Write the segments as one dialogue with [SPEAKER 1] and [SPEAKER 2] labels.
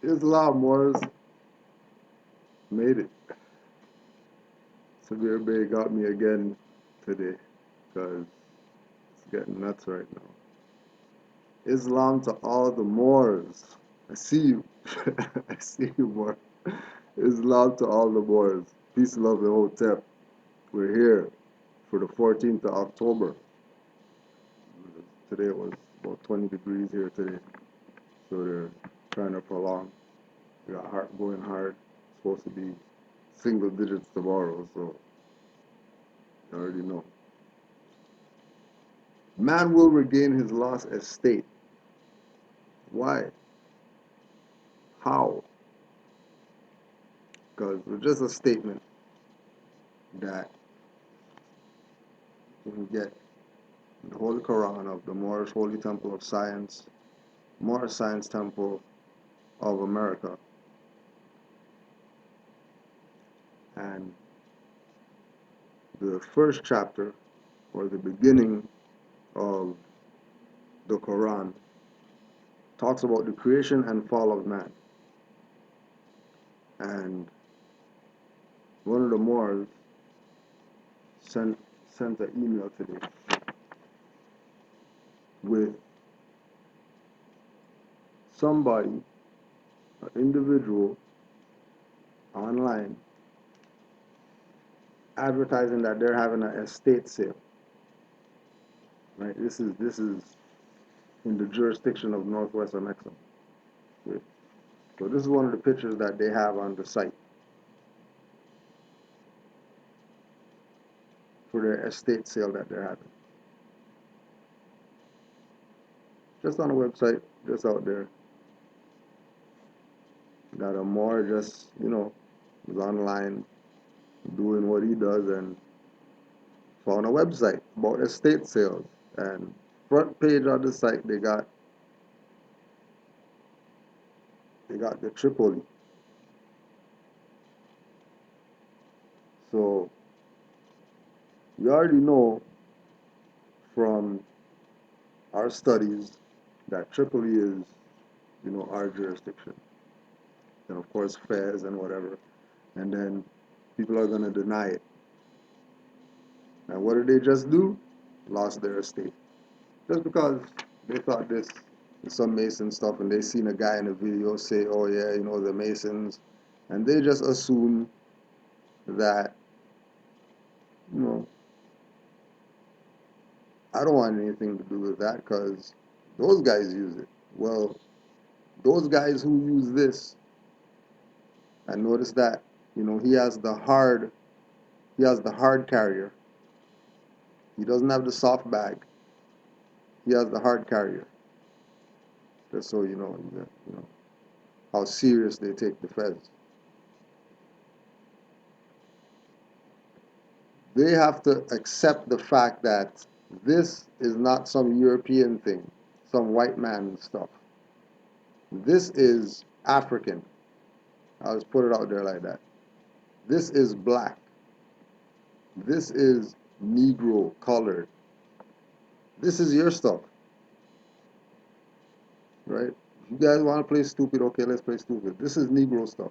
[SPEAKER 1] Islam Moors made it. Severe Bay got me again today because it's getting nuts right now. Islam to all the Moors. I see you. I see you, Moor. Islam to all the Moors. Peace, love, and hotep. We're here for the 14th of October. Today it was about 20 degrees here today. So they're trying to prolong. We got hard, going hard. It's supposed to be single digits tomorrow, so you already know. Man will regain his lost estate. Why? How? Because it's just a statement that you can get in the Holy Quran of the Moorish Holy Temple of Science, Moorish Science Temple of America. And the first chapter, or the beginning of the Quran, talks about the creation and fall of man. And one of the Moors sent an email today with somebody, an individual, online, advertising that they're having an estate sale. Right? This is in the jurisdiction of Northwest Mexico. Okay? So this is one of the pictures that they have on the site for their estate sale that they're having. Just on the website, just out there. That a Moor just, is online doing what he does and found a website about estate sales. And front page of the site they got the Tripoli. So you already know from our studies that Tripoli is, our jurisdiction. And of course Fez and whatever. And then people are gonna deny it. And what did they just do? Lost their estate. Just because they thought this is some Mason stuff and they seen a guy in a video say, oh yeah, the Masons, and they just assume that, you know, I don't want anything to do with that because those guys use it. Well, those guys who use this, and notice that, he has the hard carrier. He doesn't have the soft bag. He has the hard carrier. Just so you know how serious they take the feds. They have to accept the fact that this is not some European thing, some white man stuff. This is African. I'll just put it out there like that. This is black. This is Negro colored. This is your stuff. Right? If you guys want to play stupid, okay, let's play stupid. This is Negro stuff.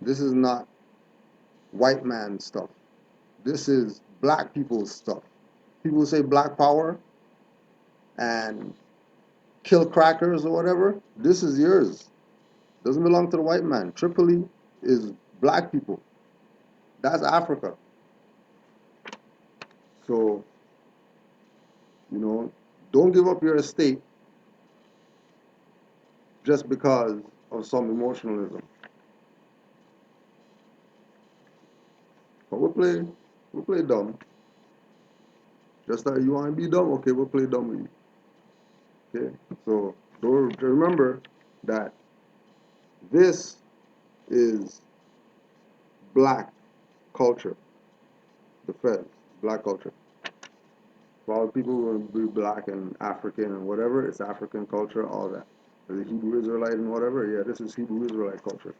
[SPEAKER 1] This is not white man stuff. This is black people's stuff. People say black power and kill crackers or whatever. This is yours. Doesn't belong to the white man. Tripoli is black people. That's Africa. So, don't give up your estate just because of some emotionalism. But we'll play dumb. Just like you want to be dumb, okay, we'll play dumb with you. Okay? So don't remember that this is black culture. The Feds, black culture. For all people who want to be black and African and whatever, it's African culture, all that. The Hebrew Israelite and whatever, yeah, this is Hebrew Israelite culture.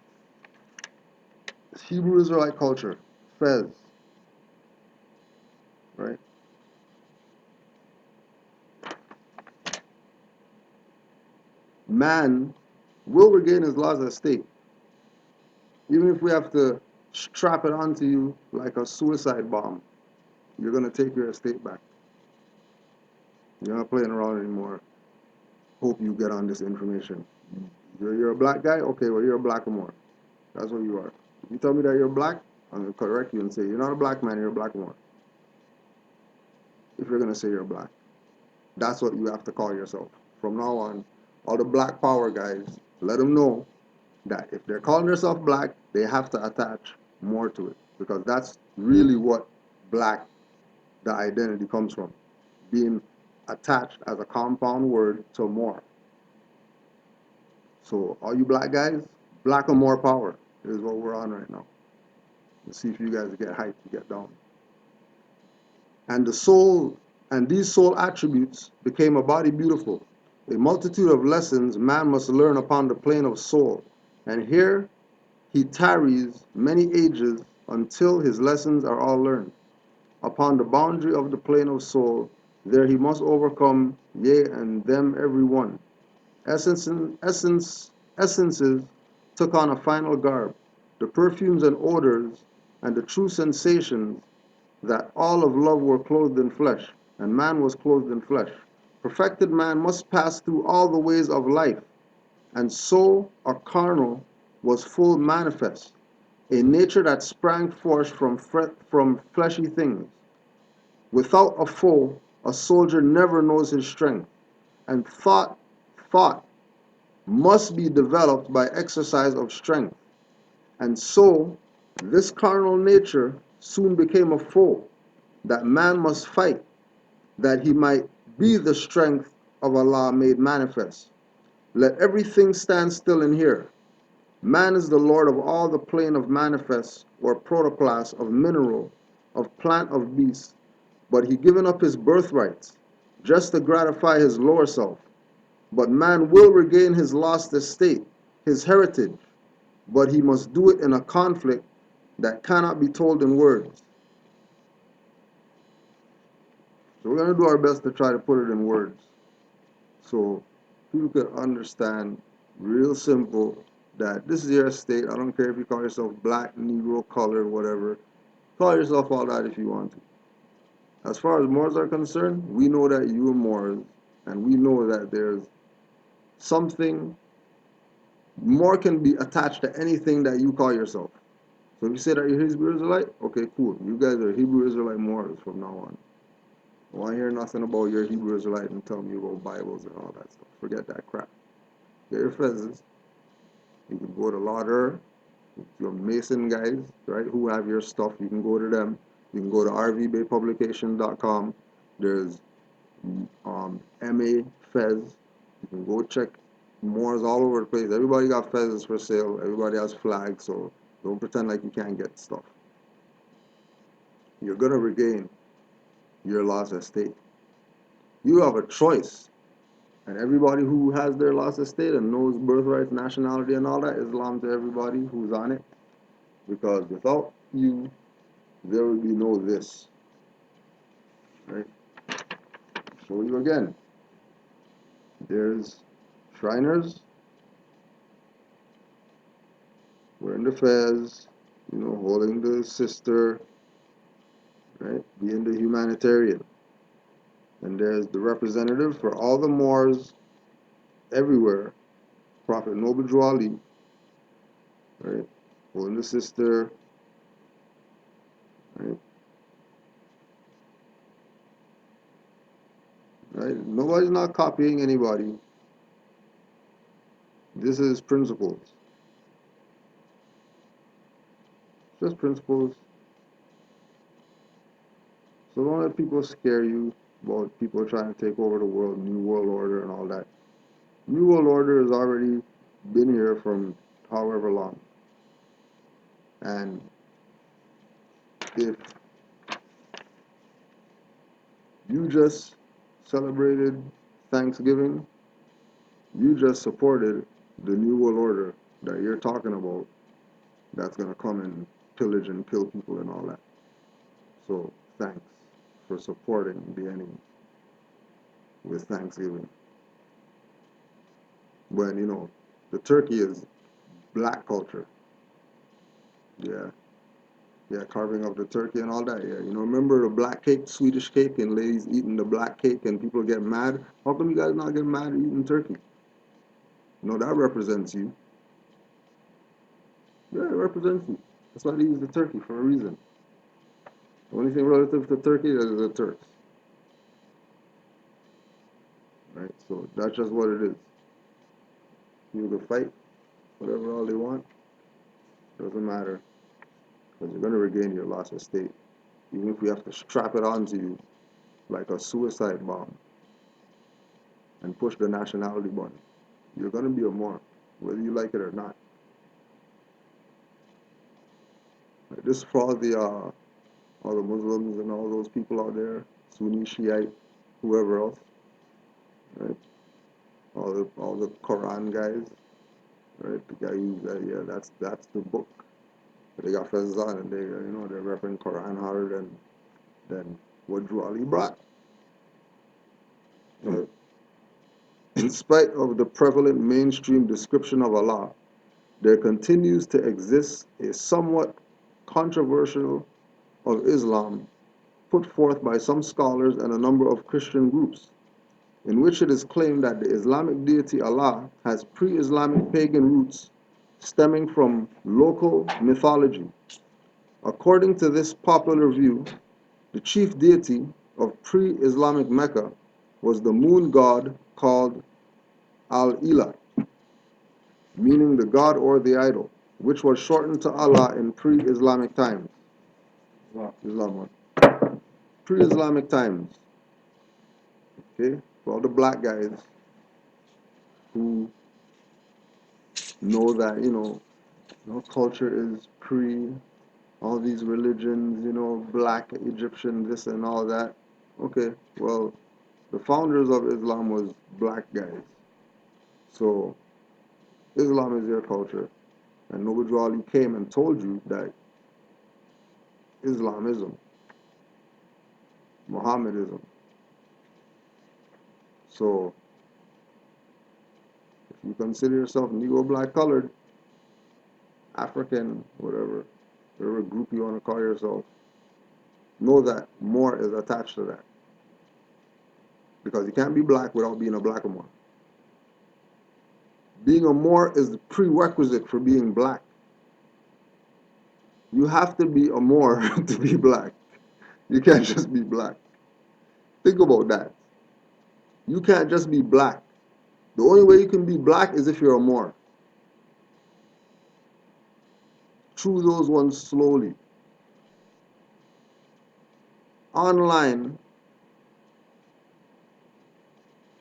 [SPEAKER 1] It's Hebrew Israelite culture. Fez. Right? Man will regain his lost estate, even if we have to strap it onto you like a suicide bomb. You're gonna take your estate back. You're not playing around anymore. Hope you get on this information. You're a black guy? Okay, well, you're a blackamoor. That's what you are. If you tell me that you're black, I'm going to correct you and say, you're not a black man, you're a blackamoor. If you're going to say you're black. That's what you have to call yourself. From now on, all the black power guys, let them know that if they're calling themselves black, they have to attach more to it. Because that's really what black, the identity comes from. Being attached as a compound word to more. So all you black guys, black or more power is what we're on right now. Let's see if you guys get hyped, get down. And the soul, and these soul attributes became a body beautiful. A multitude of lessons man must learn upon the plane of soul. And here he tarries many ages until his lessons are all learned. Upon the boundary of the plane of soul, there he must overcome, yea, and them every one. Essences took on a final garb, the perfumes and odors, and the true sensations that all of love were clothed in flesh, and man was clothed in flesh. Perfected man must pass through all the ways of life, and so a carnal was full manifest, a nature that sprang forth from fleshy things. Without a foe, a soldier never knows his strength, and thought must be developed by exercise of strength. And so, this carnal nature soon became a foe that man must fight, that he might be the strength of Allah made manifest. Let everything stand still and hear. Man is the Lord of all the plane of manifest, or protoplas, of mineral, of plant, of beast, but he given up his birthrights, just to gratify his lower self. But man will regain his lost estate, his heritage, but he must do it in a conflict that cannot be told in words. So we're going to do our best to try to put it in words so people can understand real simple that this is your estate. I don't care if you call yourself black, Negro, color, whatever. Call yourself all that if you want to. As far as Moors are concerned, we know that you are Moors, and we know that there's something more can be attached to anything that you call yourself. So if you say that you're Hebrew Israelite, okay, cool. You guys are Hebrew Israelite Moors from now on. I want to hear nothing about your Hebrew Israelite and tell me about Bibles and all that stuff. Forget that crap. Get your fezzes. You can go to Lauder, your Mason guys, right, who have your stuff. You can go to them. You can go to rvbaypublication.com. There's MA Fez. You can go check Moors all over the place. Everybody got fezzes for sale. Everybody has flags, so don't pretend like you can't get stuff. You're going to regain your lost estate. You have a choice. And everybody who has their lost estate and knows birthrights, nationality, and all that, Islam to everybody who's on it. Because without you, there would be no this. Right? Show you again. There's Shriners. Wearing the fez, holding the sister, right? Being the humanitarian. And there's the representative for all the Moors everywhere, Prophet Noble Drew Ali, right? Holding the sister, right? Right? Nobody's not copying anybody. This is principles. Just principles. So don't let people scare you about people trying to take over the world, New World Order and all that. New World Order has already been here from however long. And if you just celebrated Thanksgiving, you just supported the New World Order that you're talking about that's going to come and pillage and kill people and all that. So thanks for supporting the enemy with Thanksgiving. When, The turkey is black culture. Yeah. Yeah, carving of the turkey and all that. Yeah, remember the black cake, Swedish cake, and ladies eating the black cake, and people get mad. How come you guys not get mad at eating turkey? That represents you. Yeah, it represents you. That's why they use the turkey for a reason. The only thing relative to turkey is the Turks, right? So that's just what it is. You can fight whatever all they want. Doesn't matter because you're gonna regain your lost estate, even if we have to strap it onto you like a suicide bomb and push the nationality button. You're gonna be a Moor, whether you like it or not. This for all the Muslims and all those people out there, Sunni, Shiite, whoever else, right? All the Quran guys, right? The guy who's yeah, that's the book. But they got fezzes on, and they're repping Quran harder than what Drew Ali brought. Right? In spite of the prevalent mainstream description of Allah, there continues to exist a somewhat controversial of Islam put forth by some scholars and a number of Christian groups, in which it is claimed that the Islamic deity Allah has pre-Islamic pagan roots stemming from local mythology. According to this popular view, the chief deity of pre-Islamic Mecca was the moon god called Al-Ilah, meaning the god or the idol, which was shortened to Allah in pre-Islamic times. Islam. Pre-Islamic times. Okay? For all the black guys who know that, culture is all these religions, black Egyptian, this and all that. Okay, well, the founders of Islam was black guys. So Islam is their culture. And Noble Ali came and told you that Islamism, Mohammedism. So if you consider yourself Negro, black, colored, African, whatever group you want to call yourself, know that Moor is attached to that. Because you can't be black without being a black Moor. Being a Moor is the prerequisite for being black. You have to be a Moor to be black. You can't just be black. Think about that. You can't just be black. The only way you can be black is if you're a Moor. Chew those ones slowly. Online,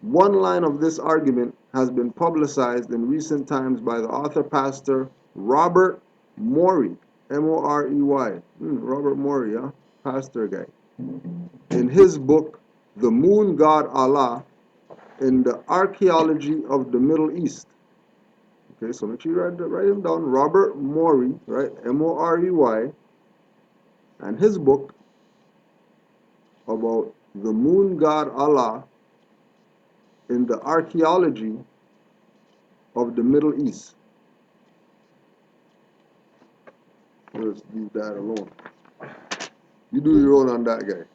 [SPEAKER 1] one line of this argument has been publicized in recent times by the author pastor Robert Morey, M-O-R-E-Y. Robert Morey, huh? Pastor guy. In his book, The Moon God Allah in the Archaeology of the Middle East. Okay, so make sure you write him down. Robert Morey, right? M-O-R-E-Y. And his book about the moon god Allah in the archaeology of the Middle East. Let's leave that alone. You do your own on that guy.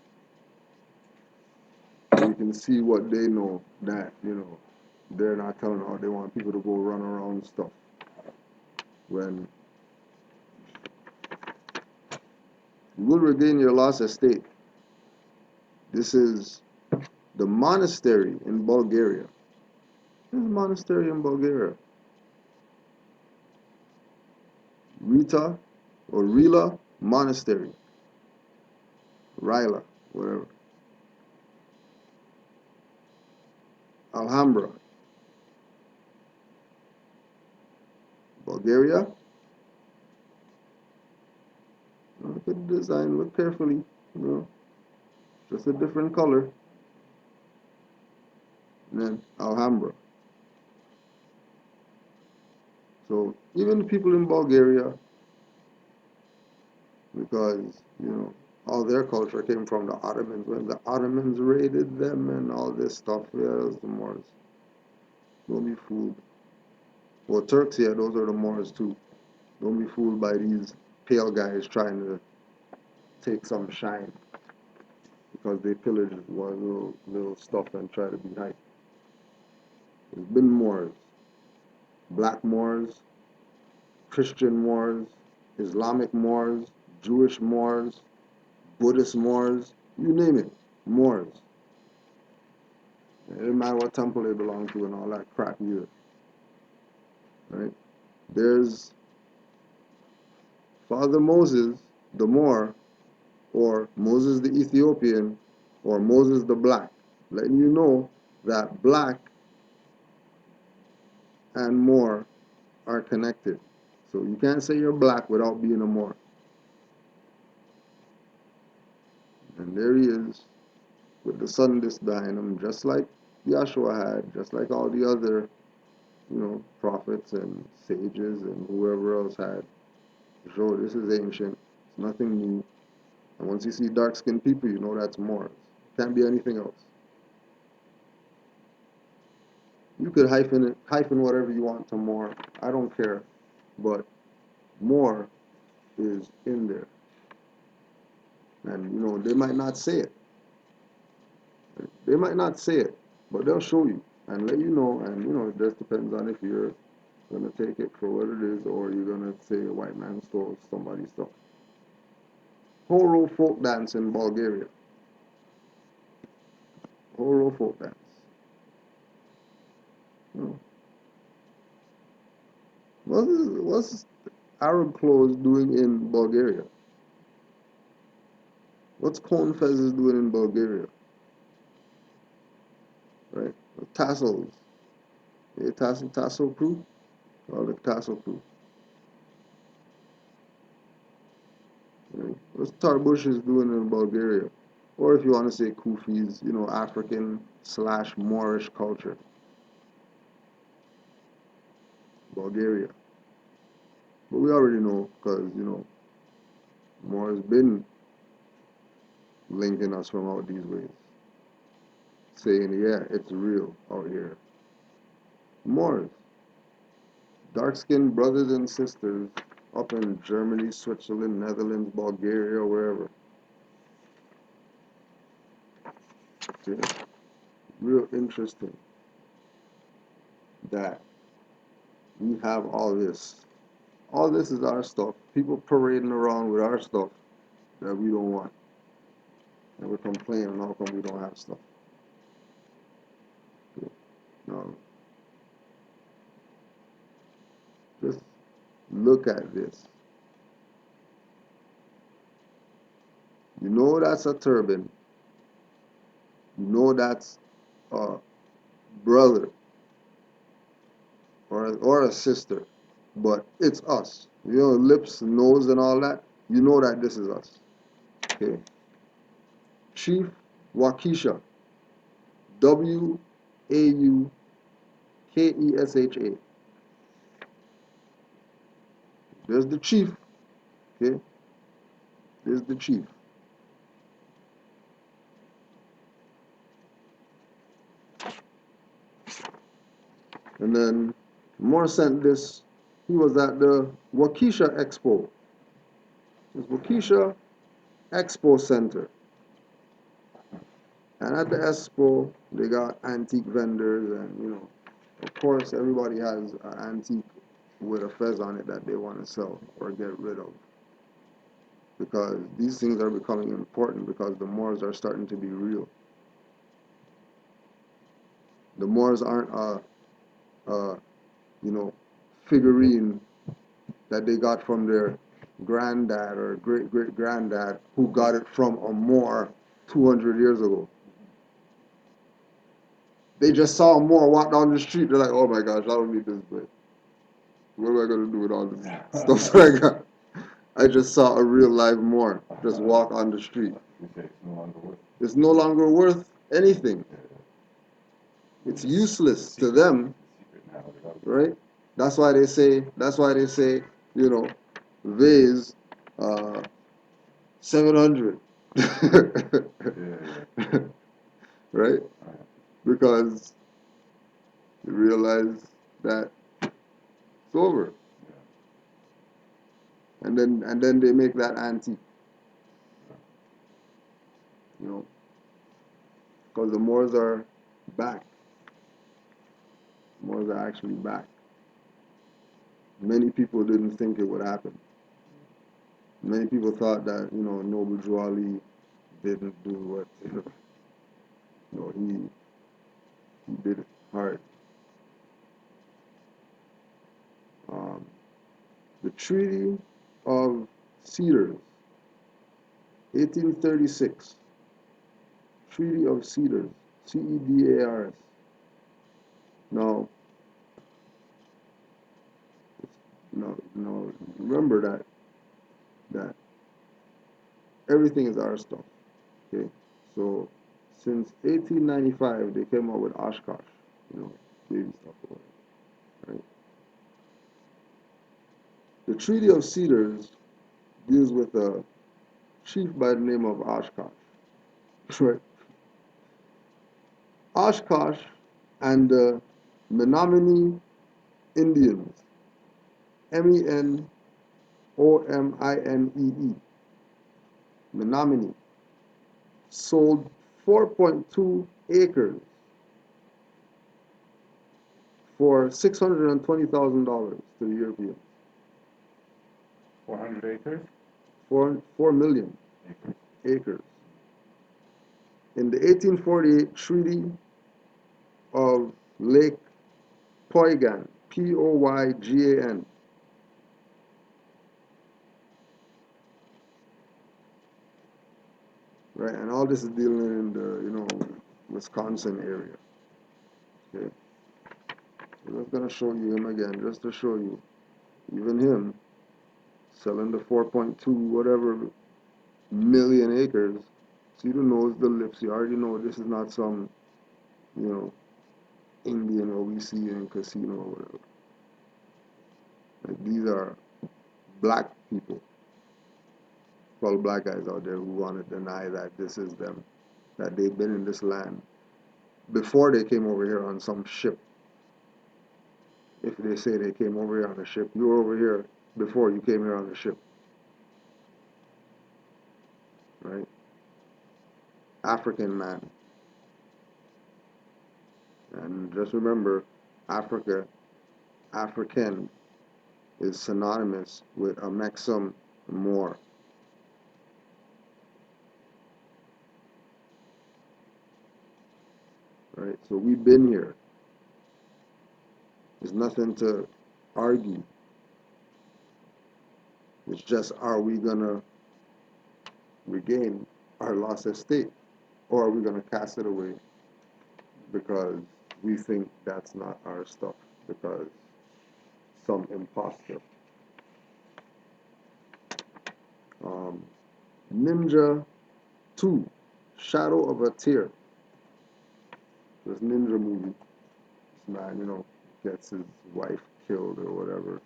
[SPEAKER 1] So you can see what they know that, they're not telling how they want people to go run around and stuff. When you will regain your lost estate. This is the monastery in Bulgaria. This is a monastery in Bulgaria. Rita or Rila Monastery. Rila, whatever. Alhambra. Bulgaria. Look at the design, look carefully, just a different color. And then Alhambra. So even the people in Bulgaria, because, all their culture came from the Ottomans. When the Ottomans raided them and all this stuff, yeah, it was the Moors. Don't be fooled. Well, Turks, yeah, those are the Moors too. Don't be fooled by these pale guys trying to take some shine because they pillage one little stuff and try to be hype. There's been Moors, black Moors, Christian Moors, Islamic Moors, Jewish Moors, Buddhist Moors, you name it, Moors. It doesn't matter what temple they belong to and all that crap either. Right? There's Father Moses, the Moor, or Moses the Ethiopian, or Moses the Black, letting you know that black and Moor are connected. So you can't say you're black without being a Moor. And there he is with the sun disk behind him, just like Yahshua had, just like all the other, prophets and sages and whoever else had. So this is ancient. It's nothing new. And once you see dark-skinned people, you know that's Moors. Can't be anything else. You could hyphen whatever you want to Moor. I don't care. But Moor is in there. And, they might not say it. They might not say it, but they'll show you and let you know. And, it just depends on if you're going to take it for what it is or you're going to say a white man stole somebody's stuff. Horo folk dance in Bulgaria. Horo folk dance. What's Arab clothes doing in Bulgaria? What's Corn Fezes doing in Bulgaria? Right? Tassels. Yeah, tassel crew? Call it tassel crew. Right? What's Tarbushes doing in Bulgaria? Or if you want to say Kufis, African/Moorish culture. Bulgaria. But we already know because, Moors been linking us from out these ways. Saying, yeah, it's real out here. Moors. Dark-skinned brothers and sisters up in Germany, Switzerland, Netherlands, Bulgaria, wherever. Yeah. Real interesting that we have all this. All this is our stuff. People parading around with our stuff that we don't want. And we're complaining how come we don't have stuff. Yeah. No. Just look at this. You know that's a turban. You know that's a brother or a sister. But it's us. Lips, nose, and all that. You know that this is us. Okay. Chief Waukesha. Waukesha. There's the chief. Okay. There's the chief. And then Moore sent this. He was at the Waukesha Expo. It's Waukesha Expo Center. And at the expo, they got antique vendors, and of course, everybody has an antique with a fez on it that they want to sell or get rid of. Because these things are becoming important because the Moors are starting to be real. The Moors aren't a figurine that they got from their granddad or great-great-granddad who got it from a Moor 200 years ago. They just saw a Moor walk down the street. They're like, oh my gosh, I don't need this place. What am I going to do with all this stuff that I got? I just saw a real live Moor just walk on the street. It's no longer worth anything. It's useless to them, right? That's why they say, vase 700. Right? Because you realize that over. And then they make that antique, you know, because the Moors are back. The Moors are actually back. Many people didn't think it would happen. Many people thought that, you know, Noble Drew Ali didn't do what, you know, he did it hard. Um, the Treaty of Cedars, 1836. Treaty of Cedars, Cedars. Now, remember that everything is our stuff. Okay, so since 1895 they came out with Oshkosh, you know, baby stuff or whatever, right? The Treaty of Cedars deals with a chief by the name of Oshkosh, right? Oshkosh and the Menominee Indians, Menominee, Menominee, sold 4.2 acres for $620,000 to the Europeans.
[SPEAKER 2] 400 acres?
[SPEAKER 1] 4 million acres. In the 1848 Treaty of Lake Poygan, Poygan, right? And all this is dealing in the, you know, Wisconsin area. Okay, so I'm just gonna show you him again, just to show you, even him selling the 4.2 whatever million acres. So you don't know the lips. You already know this is not some, you know, Indian or we see in casino or whatever. Like these are black people, well, black guys out there who want to deny that this is them, that they've been in this land before they came over here on some ship. If they say they came over here on a ship, you were over here before you came here on the ship, right? African man. And just remember, Africa, African is synonymous with a Maxim Moor. Right? So we've been here. There's nothing to argue. It's just, are we gonna regain our lost estate, or are we gonna cast it away because we think that's not our stuff, because some imposter. Ninja 2, Shadow of a Tear. This ninja movie. This man, you know, gets his wife killed or whatever.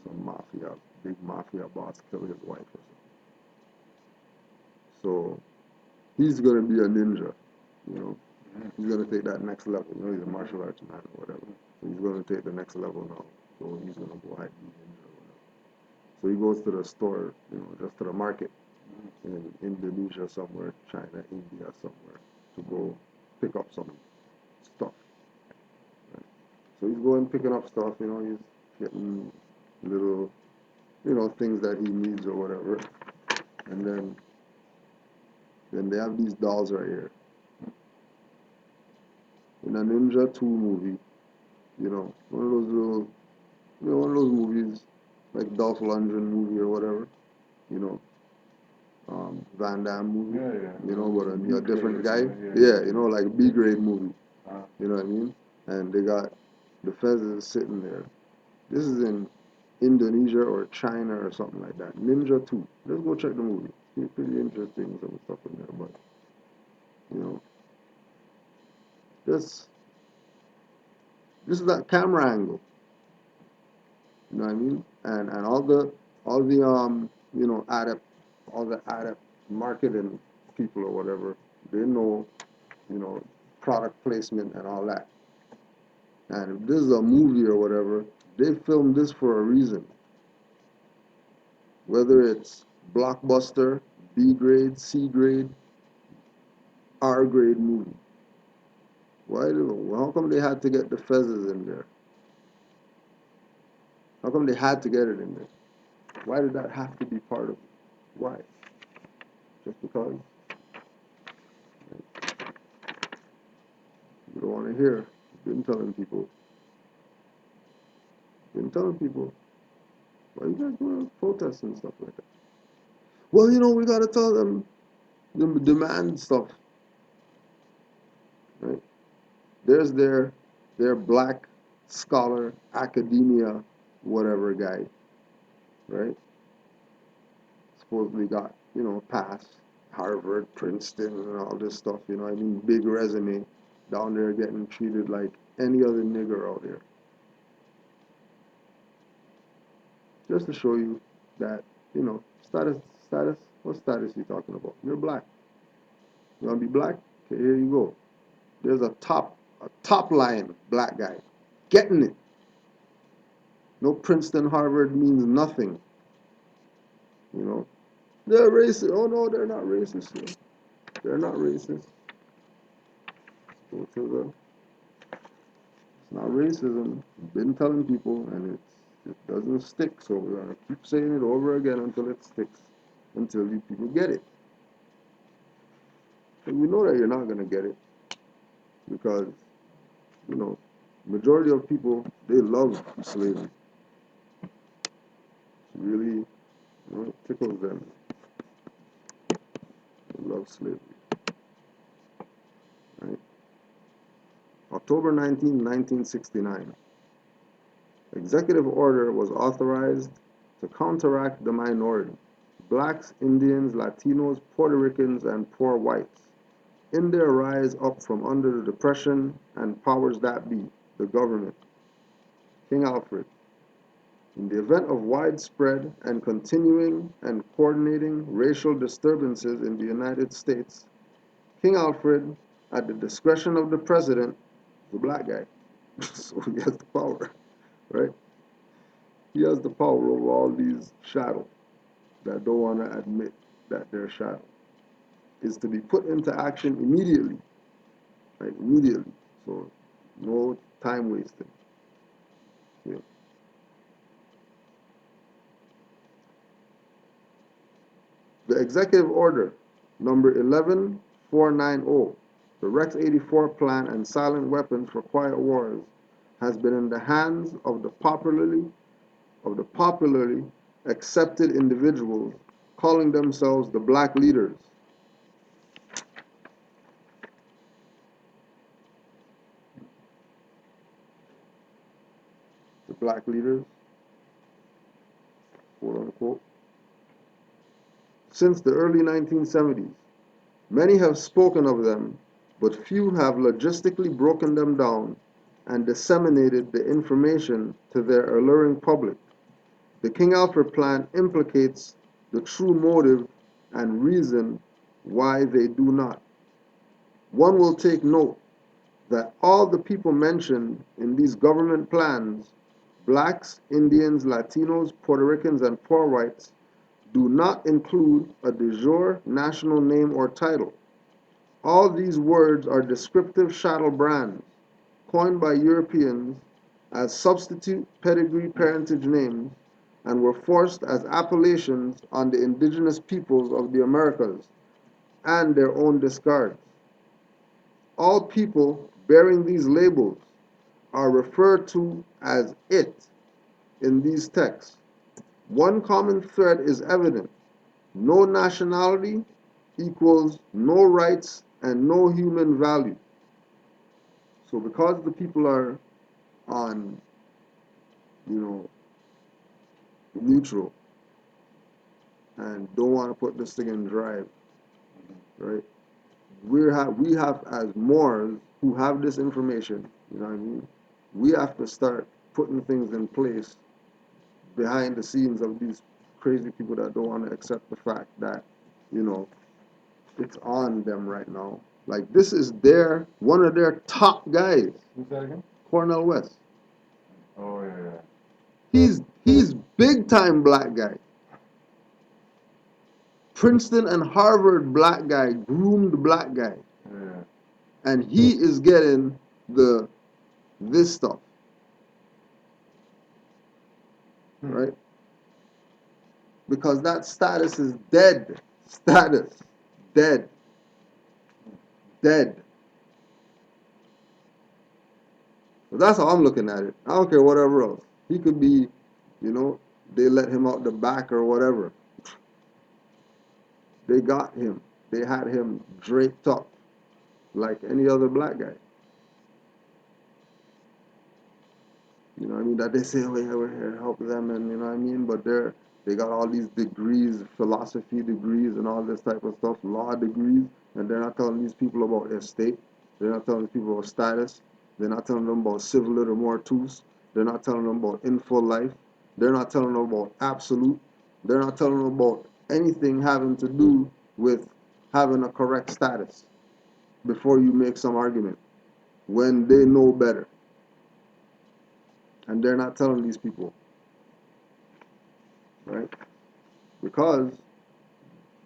[SPEAKER 1] Some mafia, big mafia boss killed his wife or something. So he's gonna be a ninja, you know. He's gonna take that next level. You know, he's a martial arts man or whatever. So he's gonna take the next level now. So he's gonna go ahead and be ninja or whatever. So he goes to the store, you know, just to the market in Indonesia somewhere, China, India somewhere, to go pick up some stuff. Right? So he's going picking up stuff, you know, he's getting little, you know, things that he needs or whatever. And then they have these dolls right here. In a Ninja 2 movie, you know, one of those little, you know, one of those movies, like Dolph Lundgren movie or whatever, you know, Van Damme movie, you know, but a different guy, you know, like B grade movie, you know what I mean? And they got the feathers sitting there. This is in Indonesia or China or something like that. Ninja 2. Let's go check the movie. It's pretty interesting, some stuff in there, but, you know, this is that camera angle. You know what I mean? And all the you know, all the adept marketing people or whatever, they know, you know, product placement and all that. And if this is a movie or whatever, They filmed this for a reason. Whether it's blockbuster, B grade, C grade, R grade movie. How come they had to get the fezzes in there? How come they had to get it in there? Why did that have to be part of it? Why? Just because you don't want to hear. Been telling people. Been telling people. Why you guys doing protests and stuff like that? Well, we gotta tell them the demand stuff, right? There's their black scholar, academia, whatever guy, right? Supposedly got, pass Harvard, Princeton, and all this stuff, big resume, down there getting treated like any other nigger out there. Just to show you that, status, what status you talking about? You're black. You wanna be black? Okay, here you go. There's a top line black guy getting it. No Princeton, Harvard means nothing. They're racist. Oh no, they're not racist. They're not racist. It's not racism. I've been telling people, and it doesn't stick. So we're gonna keep saying it over again until it sticks, until you people get it. And we know that you're not gonna get it because majority of people, they love slavery. It really, it tickles them. They love slavery. Right? October 19, 1969. Executive order was authorized to counteract the minority, blacks, Indians, Latinos, Puerto Ricans, and poor whites, in their rise up from under the depression and powers that be, the government. King Alfred. In the event of widespread and continuing and coordinating racial disturbances in the United States, King Alfred, at the discretion of the president, the black guy, so he has the power, right? He has the power over all these shadows that don't want to admit that they're shadow, is to be put into action immediately, right? Immediately. So no time wasted. Yeah. The executive order number 11490, the Rex 84 plan and silent weapons for quiet wars, has been in the hands of the popularly accepted individuals calling themselves the black leaders. The black leaders, quote unquote. Since the early 1970s, many have spoken of them, but few have logistically broken them down and disseminated the information to their alluring public. The King Alfred plan implicates the true motive and reason why they do not. One will take note that all the people mentioned in these government plans, blacks, Indians, Latinos, Puerto Ricans, and poor whites, do not include a de jure national name or title. All these words are descriptive chattel brands, coined by Europeans as substitute pedigree parentage names, and were forced as appellations on the indigenous peoples of the Americas and their own discards. All people bearing these labels are referred to as it in these texts. One common thread is evident: no nationality equals no rights and no human value. So because the people are on, you know, neutral and don't want to put this thing in drive, right? We have as Moors who have this information, you know what I mean? We have to start putting things in place behind the scenes of these crazy people that don't want to accept the fact that, you know, it's on them right now. Like this is one of their top guys.
[SPEAKER 2] Who's that again?
[SPEAKER 1] Cornel West.
[SPEAKER 2] Oh, yeah, yeah.
[SPEAKER 1] He's big time black guy. Princeton and Harvard black guy, groomed black guy,
[SPEAKER 2] Yeah.
[SPEAKER 1] and he is getting this stuff, right? Because that status is dead. Status, dead, dead. So that's how I'm looking at it. I don't care whatever else. He could be, you know, they let him out the back or whatever. They got him. They had him draped up like any other black guy. You know what I mean? That they say, oh yeah, we're here to help them, and you know what I mean? But they got all these degrees, philosophy degrees and all this type of stuff, law degrees, and they're not telling these people about their state. They're not telling these people about status. They're not telling them about civil mortus. They're not telling them about info life. They're not telling them about absolute. They're not telling them about anything having to do with having a correct status before you make some argument when they know better. And they're not telling these people, right? Because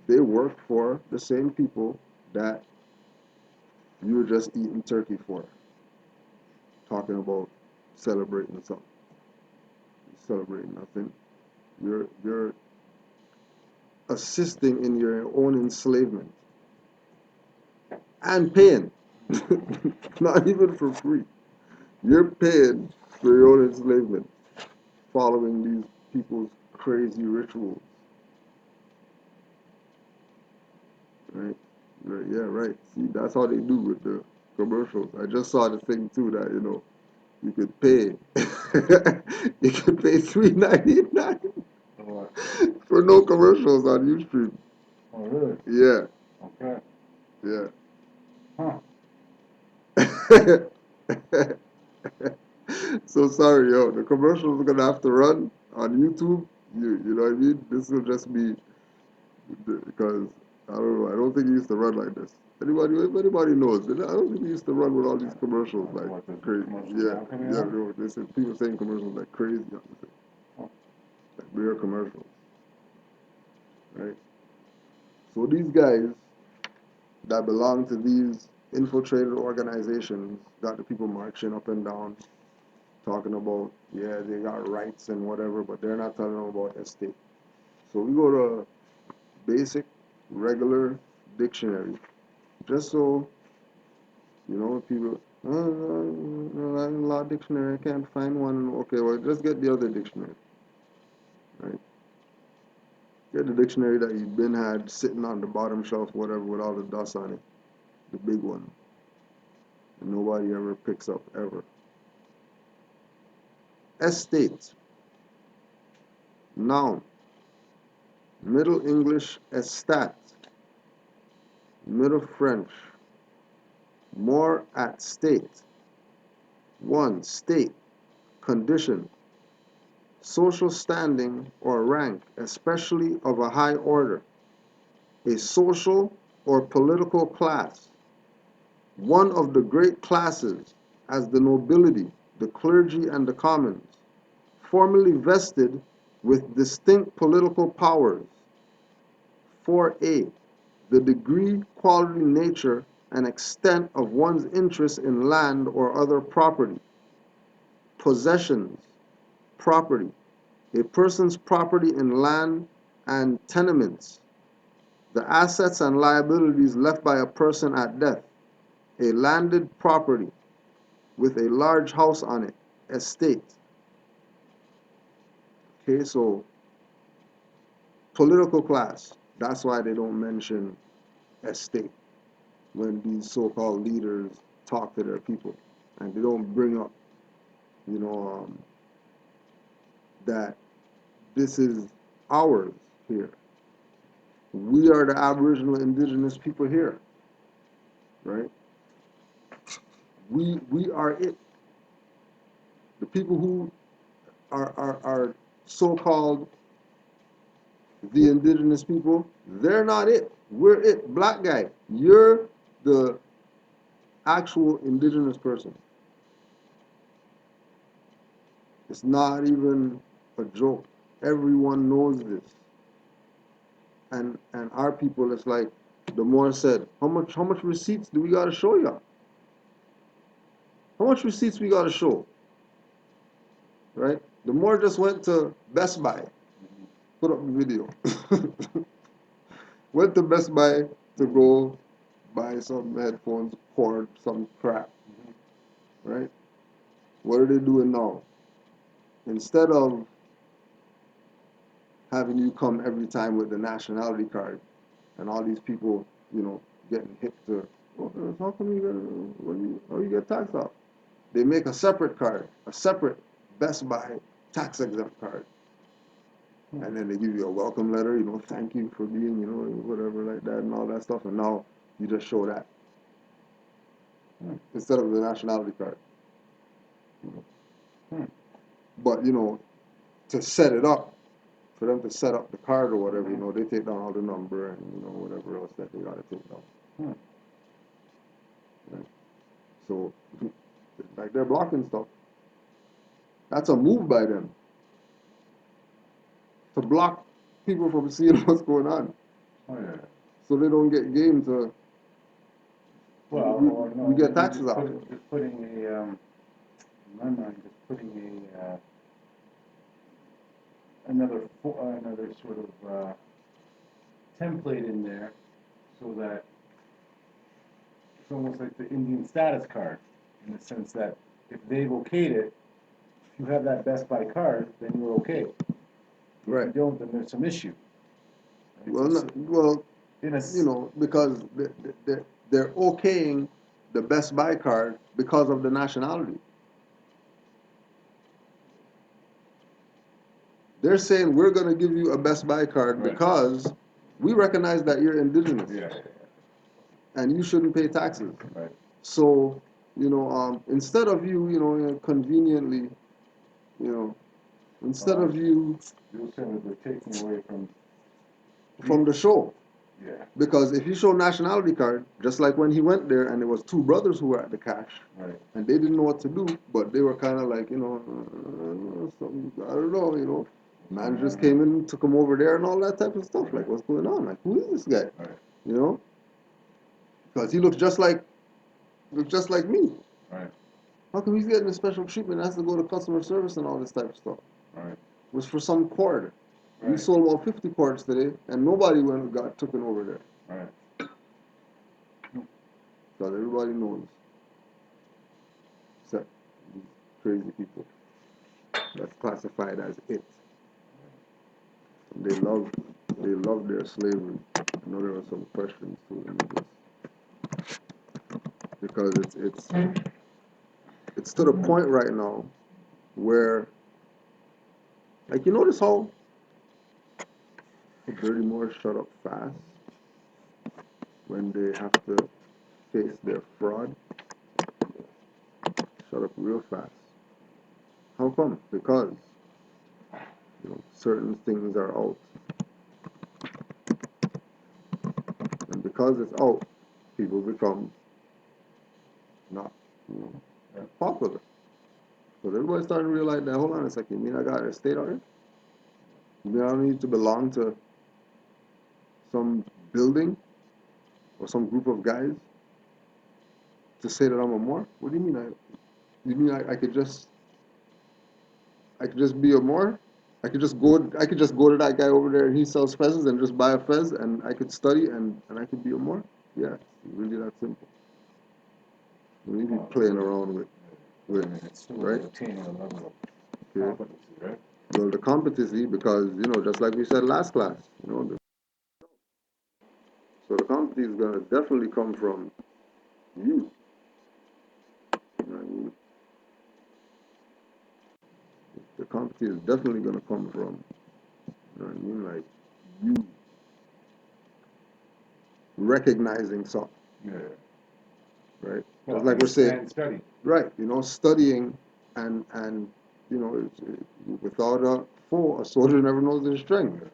[SPEAKER 1] they work for the same people that you were just eating turkey for, talking about celebrating something. You're celebrating nothing. You're assisting in your own enslavement and paying. Not even for free. You're paying for your own enslavement, following these people's crazy rituals. Right? Right, yeah, right. See, that's how they do with the commercials. I just saw the thing too that you could pay. You could pay $3.99
[SPEAKER 2] What?
[SPEAKER 1] for no commercials on Ustream.
[SPEAKER 2] Oh, really?
[SPEAKER 1] Yeah,
[SPEAKER 2] Okay.
[SPEAKER 1] yeah.
[SPEAKER 2] Huh.
[SPEAKER 1] So sorry, yo. The commercials are gonna have to run on YouTube. You know what I mean? This will just be because I don't know. I don't think it used to run like this. If anybody knows, I don't think it used to run with all these commercials like
[SPEAKER 2] What, there's
[SPEAKER 1] crazy.
[SPEAKER 2] commercials
[SPEAKER 1] Yeah,
[SPEAKER 2] now coming
[SPEAKER 1] yeah.
[SPEAKER 2] out?
[SPEAKER 1] No, they said people saying commercials like crazy,
[SPEAKER 2] Oh.
[SPEAKER 1] like real commercials, right? So these guys that belong to these infiltrated organizations got the people marching up and down, talking about yeah they got rights and whatever, but they're not telling them about estate. So we go to basic, regular dictionary, just so people. Law dictionary, I can't find one. Okay, well, just get the other dictionary, right? Get the dictionary that you've been had sitting on the bottom shelf, whatever, with all the dust on it, the big one, and nobody ever picks up ever. Estate, noun, Middle English estat, Middle French, more at state. One, state, condition, social standing or rank, especially of a high order, a social or political class, one of the great classes, as the nobility, the clergy, and the commons, formally vested with distinct political powers. 4a. The degree, quality, nature, and extent of one's interest in land or other property. Possessions, property. A person's property in land and tenements. The assets and liabilities left by a person at death. A landed property with a large house on it. Estate. Okay, so political class. That's why they don't mention estate when these so-called leaders talk to their people, and they don't bring up, you know, that this is ours here. We are the Aboriginal indigenous people here, right? We are it. The people who are so-called the indigenous people, they're not it. We're it. Black guy, you're the actual indigenous person. It's not even a joke. Everyone knows this. And our people, it's like the Moor said, how much receipts do we gotta show you? How much receipts we gotta show? Right? The Moor just went to Best Buy, put up the video. Went to Best Buy to go buy some headphones, cord, some crap. Right? What are they doing now? Instead of having you come every time with the nationality card and all these people, getting hit to, well, how come how you get taxed off? They make a separate card, a separate Best Buy tax exempt card. And then they give you a welcome letter, thank you for being, whatever like that and all that stuff. And now you just show that instead of the nationality card. But, to set it up, for them to set up the card or whatever, they take down all the number and, whatever else that they got to take down. Right? So, like they're blocking stuff. That's a move by them to block people from seeing what's going on.
[SPEAKER 2] Oh, yeah.
[SPEAKER 1] So they don't get game to.
[SPEAKER 2] Well,
[SPEAKER 1] we get taxes out.
[SPEAKER 2] Just putting in my mind, just putting another sort of template in there, so that it's almost like the Indian status card, in the sense that if they've okayed it, if you have that Best Buy card, then you're okay.
[SPEAKER 1] Right.
[SPEAKER 2] If you don't, then there's some issue. Right?
[SPEAKER 1] Well, because they're okaying the Best Buy card because of the nationality. They're saying we're going to give you a Best Buy card because we recognize that you're indigenous. And you shouldn't pay taxes.
[SPEAKER 2] Right.
[SPEAKER 1] So, instead of you, conveniently, instead of you...
[SPEAKER 2] You're saying that they're taking away
[SPEAKER 1] from the show.
[SPEAKER 2] Yeah.
[SPEAKER 1] Because if you show nationality card, just like when he went there and there was two brothers who were at the cash, and they didn't know what to do, but they were kind of like, I don't know, man just came in, took him over there and all that type of stuff. Like, what's going on? Like, who is this guy? Because he looks just like me.
[SPEAKER 2] Right.
[SPEAKER 1] How come he's getting a special treatment and has to go to customer service and all this type of stuff?
[SPEAKER 2] Right.
[SPEAKER 1] It was for some cord.
[SPEAKER 2] Right.
[SPEAKER 1] We sold about 50 cords today, and nobody went and got taken over there.
[SPEAKER 2] Right.
[SPEAKER 1] Because everybody knows, except these crazy people. That's classified as it. And they love their slavery. I know there are some questions to it, because it's to the point right now where, like, you notice how the dirty Moors shut up fast when they have to face their fraud? Shut up real fast. How come? Because certain things are out, and because it's out, people become not popular. Because everybody's starting to realize that, hold on a second, you mean I got a state out here? You mean I don't need to belong to some building or some group of guys to say that I'm a Moor? What do you mean? You mean I could just be a Moor? I could just go to that guy over there and he sells fezzes and just buy a fez and I could study and I could be a Moor? Yeah, it's really that simple. We need to be playing around with right?
[SPEAKER 2] Attaining a level of competency, right?
[SPEAKER 1] Well, the competency, because, just like we said last class, so the competency is going to definitely come from you. You know what I mean? The competency is definitely going to come from, you know what I mean, like you recognizing something.
[SPEAKER 2] Yeah.
[SPEAKER 1] Right? Well, just like we're saying,
[SPEAKER 2] study.
[SPEAKER 1] Right, studying and without a foe, a soldier never knows their strength.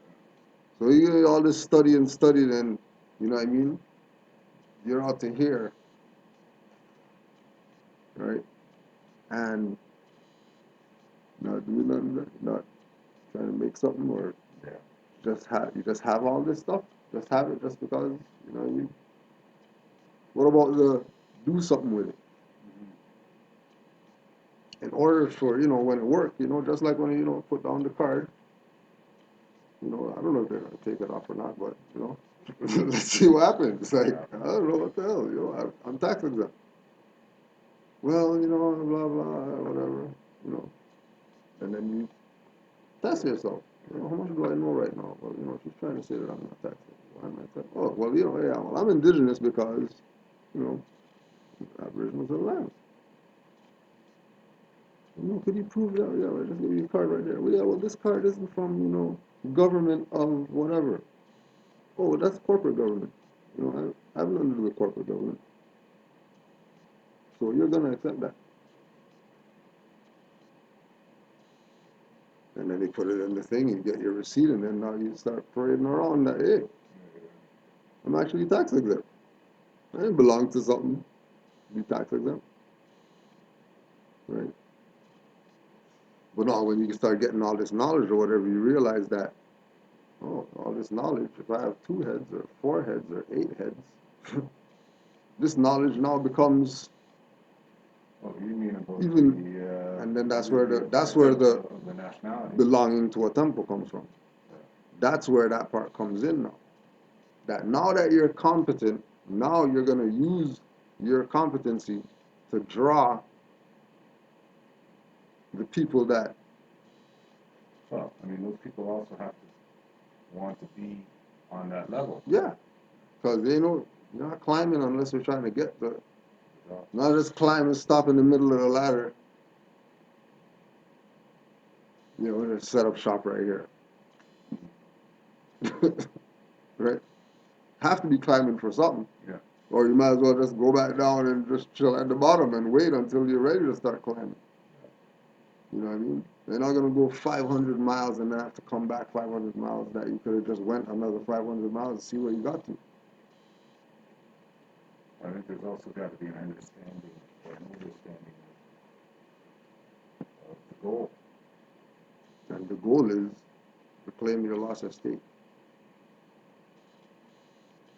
[SPEAKER 1] So you get all this study and then, you know what I mean? You're out to here, right? And not doing nothing, not trying to make something, or
[SPEAKER 2] Yeah.
[SPEAKER 1] you just have all this stuff, just have it just because you. What about the do something with it? In order for when it worked, just like when put down the card, I don't know if they're gonna take it off or not, but let's see what happens. It's like I don't know what the hell, I'm tax exempt. Well, blah blah whatever, you know, and then you test yourself. How much do I know right now? Well, she's trying to say that I'm not tax exempt. Why am I tax? Oh, well, yeah, well, I'm indigenous because you know Aboriginals are the land. Could you prove that? Yeah, I'll just give you a card right there. Well, yeah, well, this card isn't from, government of whatever. Oh, that's corporate government. I have nothing to do with corporate government. So you're going to accept that. And then they put it in the thing, you get your receipt, and then now you start parading around that, hey, I'm actually tax exempt. I didn't belong to something to be tax exempt. Right? But now when you start getting all this knowledge or whatever, you realize that, oh, all this knowledge, if I have 2 heads or 4 heads or 8 heads, this knowledge now becomes
[SPEAKER 2] Oh, you mean about
[SPEAKER 1] even,
[SPEAKER 2] the
[SPEAKER 1] and then that's where the
[SPEAKER 2] of the nationality.
[SPEAKER 1] belonging to a temple comes from. That's where that part comes in now. That now that you're competent, now you're going to use your competency to draw the people that.
[SPEAKER 2] Well, I mean, those people also have to want to be on that level.
[SPEAKER 1] Yeah, because you're not climbing unless you're trying to get the. Not just climb and stop in the middle of the ladder. Just set up shop right here. Right? Have to be climbing for something.
[SPEAKER 2] Yeah.
[SPEAKER 1] Or you might as well just go back down and just chill at the bottom and wait until you're ready to start climbing. You know what I mean? They're not gonna go 500 miles and then have to come back 500 miles that you could have just went another 500 miles to see where you got to.
[SPEAKER 2] I think there's also got to be an understanding or an understanding of the goal.
[SPEAKER 1] And the goal is to claim your lost estate.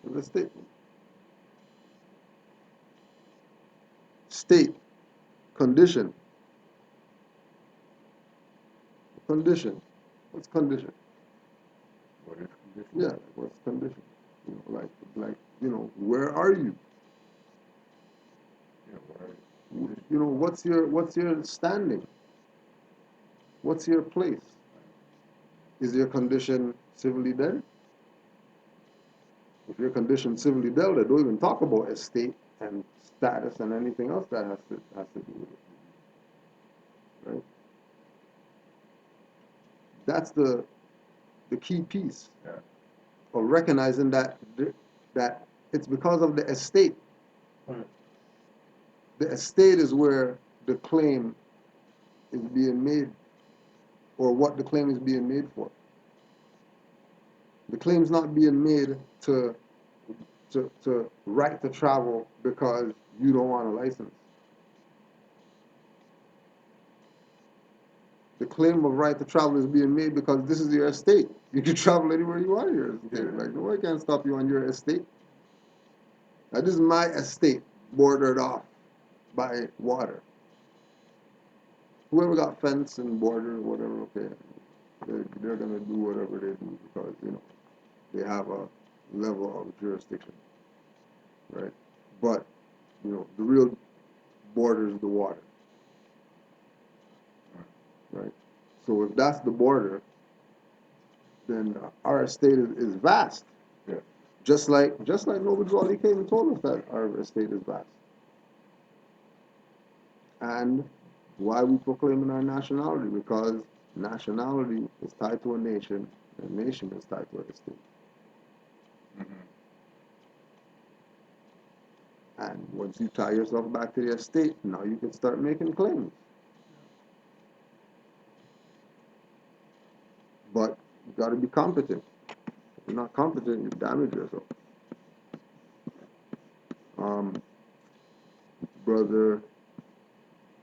[SPEAKER 1] It's a statement. State, condition. Condition. What's condition?
[SPEAKER 2] What is condition?
[SPEAKER 1] Yeah, what's condition? Where are you?
[SPEAKER 2] Yeah, where are you?
[SPEAKER 1] What's your standing? What's your place? Is your condition civilly dead? If your condition civilly dead, they don't even talk about estate and status and anything else that has to do with it. Right? That's the key piece of recognizing that it's because of the estate.
[SPEAKER 2] Right.
[SPEAKER 1] The estate is where the claim is being made, or what the claim is being made for. The claim's not being made to right to travel because you don't want a license. The claim of right to travel is being made because this is your estate. You can travel anywhere you want in your estate. Like, nobody can stop you on your estate. Now, this is my estate, bordered off by water. Whoever got fence and border, whatever, okay, they're going to do whatever they do because, they have a level of jurisdiction, right? But, the real border is the water, right? So if that's the border, then our estate is vast.
[SPEAKER 2] Yeah.
[SPEAKER 1] Just like Noble Jolly came and told us that our estate is vast. And why we proclaiming our nationality? Because nationality is tied to a nation, and a nation is tied to an estate.
[SPEAKER 2] Mm-hmm.
[SPEAKER 1] And once you tie yourself back to the estate, now you can start making claims. But you got to be competent. If you're not competent, you damage yourself. Brother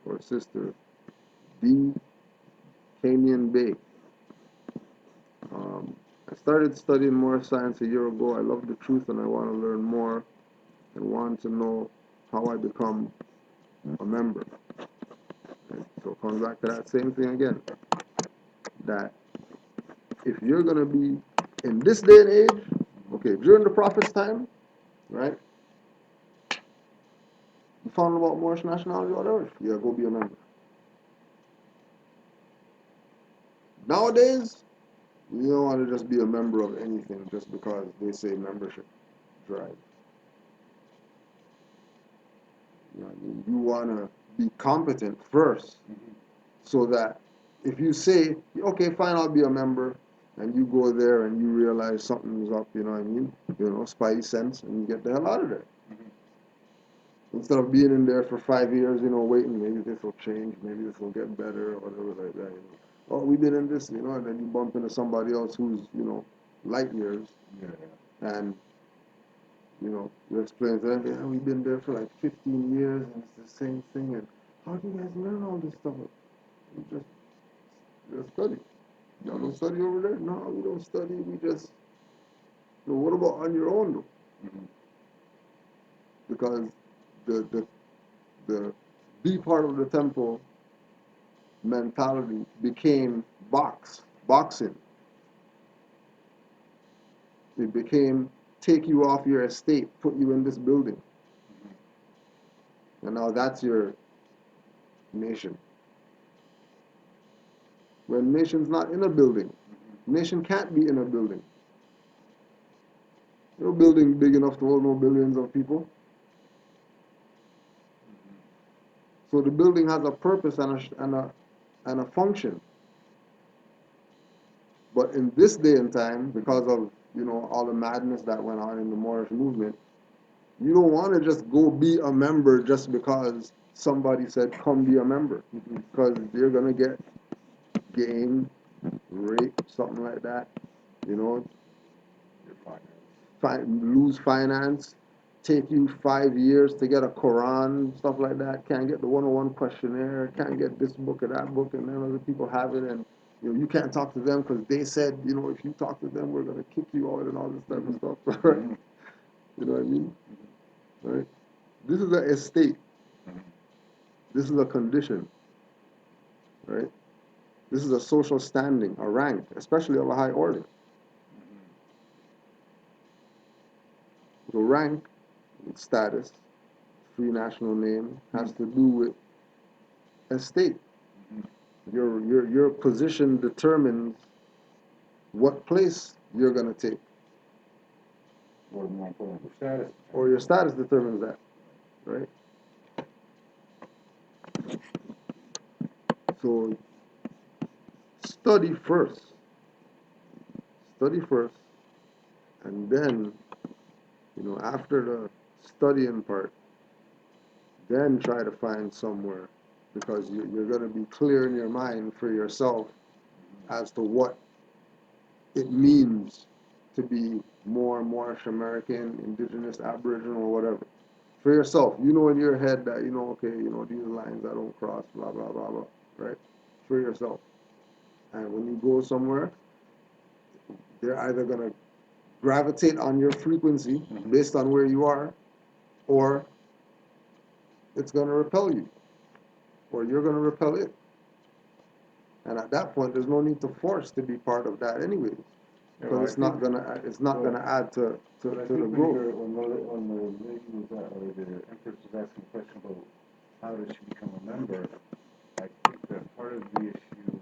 [SPEAKER 1] or sister, D. Canyon Bay. started studying more science a year ago. I love the truth and I want to learn more and want to know how I become a member. Right? So it comes back to that same thing again, that if you're going to be in this day and age, okay, during the prophet's time, right, you found about Moorish nationality or whatever, yeah, go be a member. Nowadays, you don't want to just be a member of anything just because they say membership drive. You know what I mean? You want to be competent first, so that if you say, okay, fine, I'll be a member, and you go there and you realize something's up, you know what I mean? You know, spidey sense, and you get the hell out of there. Instead of being in there for 5 years, you know, waiting, maybe this will change, maybe this will get better, or whatever like that, you know. Oh, we've been in this, you know, and then you bump into somebody else who's, you know, light years, and, you know, you explain to them, yeah, we've been there for like 15 years, and it's the same thing, and how do you guys learn all this stuff? You just study. Y'all don't study over there? No, we don't study, we just, you know, what about on your own, though? Because the the be part of the temple mentality became boxing. It became take you off your estate, put you in this building. And now that's your nation. When nation's not in a building, nation can't be in a building. No building big enough to hold no billions of people. So the building has a purpose and a function. But in this day and time, because of, you know, all the madness that went on in the Moorish movement, you don't want to just go be a member just because somebody said come be a member, because you're gonna get game, rape, something like that. You know, lose finance, take you 5 years to get a Quran, stuff like that. Can't get the 101 questionnaire, can't get this book or that book, and then other people have it, and you know, you can't talk to them because they said, you know, if you talk to them, we're gonna kick you out and all this type of stuff. Right? You know what I mean? Right? This is an estate. This is a condition. Right? This is a social standing, a rank, especially of a high order. The rank, status, free national name, has to do with estate. Your position determines what place you're gonna take.
[SPEAKER 2] Or more important, your status.
[SPEAKER 1] Or your status determines that, right? So study first. Study first, and then, you know, after the studying part, then try to find somewhere, because you're going to be clear in your mind for yourself as to what it means to be more Moorish American, indigenous, Aboriginal, or whatever. For yourself, you know in your head that, you know, okay, you know, these lines I don't cross, blah, blah, blah, blah, right? For yourself. And when you go somewhere, they're either going to gravitate on your frequency based on where you are, or it's going to repel you, or you're going to repel it. And at that point, there's no need to force to be part of that anyways, because it's not gonna add to the growth.
[SPEAKER 2] When the lady was or the empress was asking a question about how does she become a member, I think that part of the issue is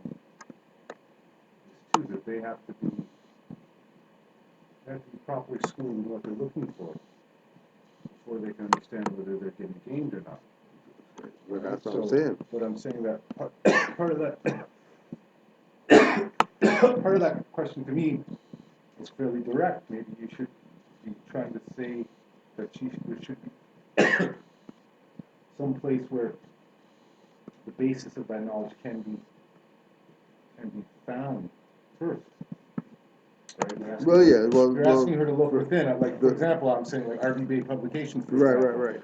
[SPEAKER 2] too that they have to be properly schooled in what they're looking for before they can understand whether they're getting gamed or not.
[SPEAKER 1] Well, that's what I'm saying.
[SPEAKER 2] But I'm saying that part of that part of that question to me is fairly direct. Maybe you should be trying to say that there should be some place where the basis of that knowledge can be found first. Right?
[SPEAKER 1] Well, yeah.
[SPEAKER 2] You're asking her to look within. Like, for example, I'm saying like RV Bay Publications.
[SPEAKER 1] Right.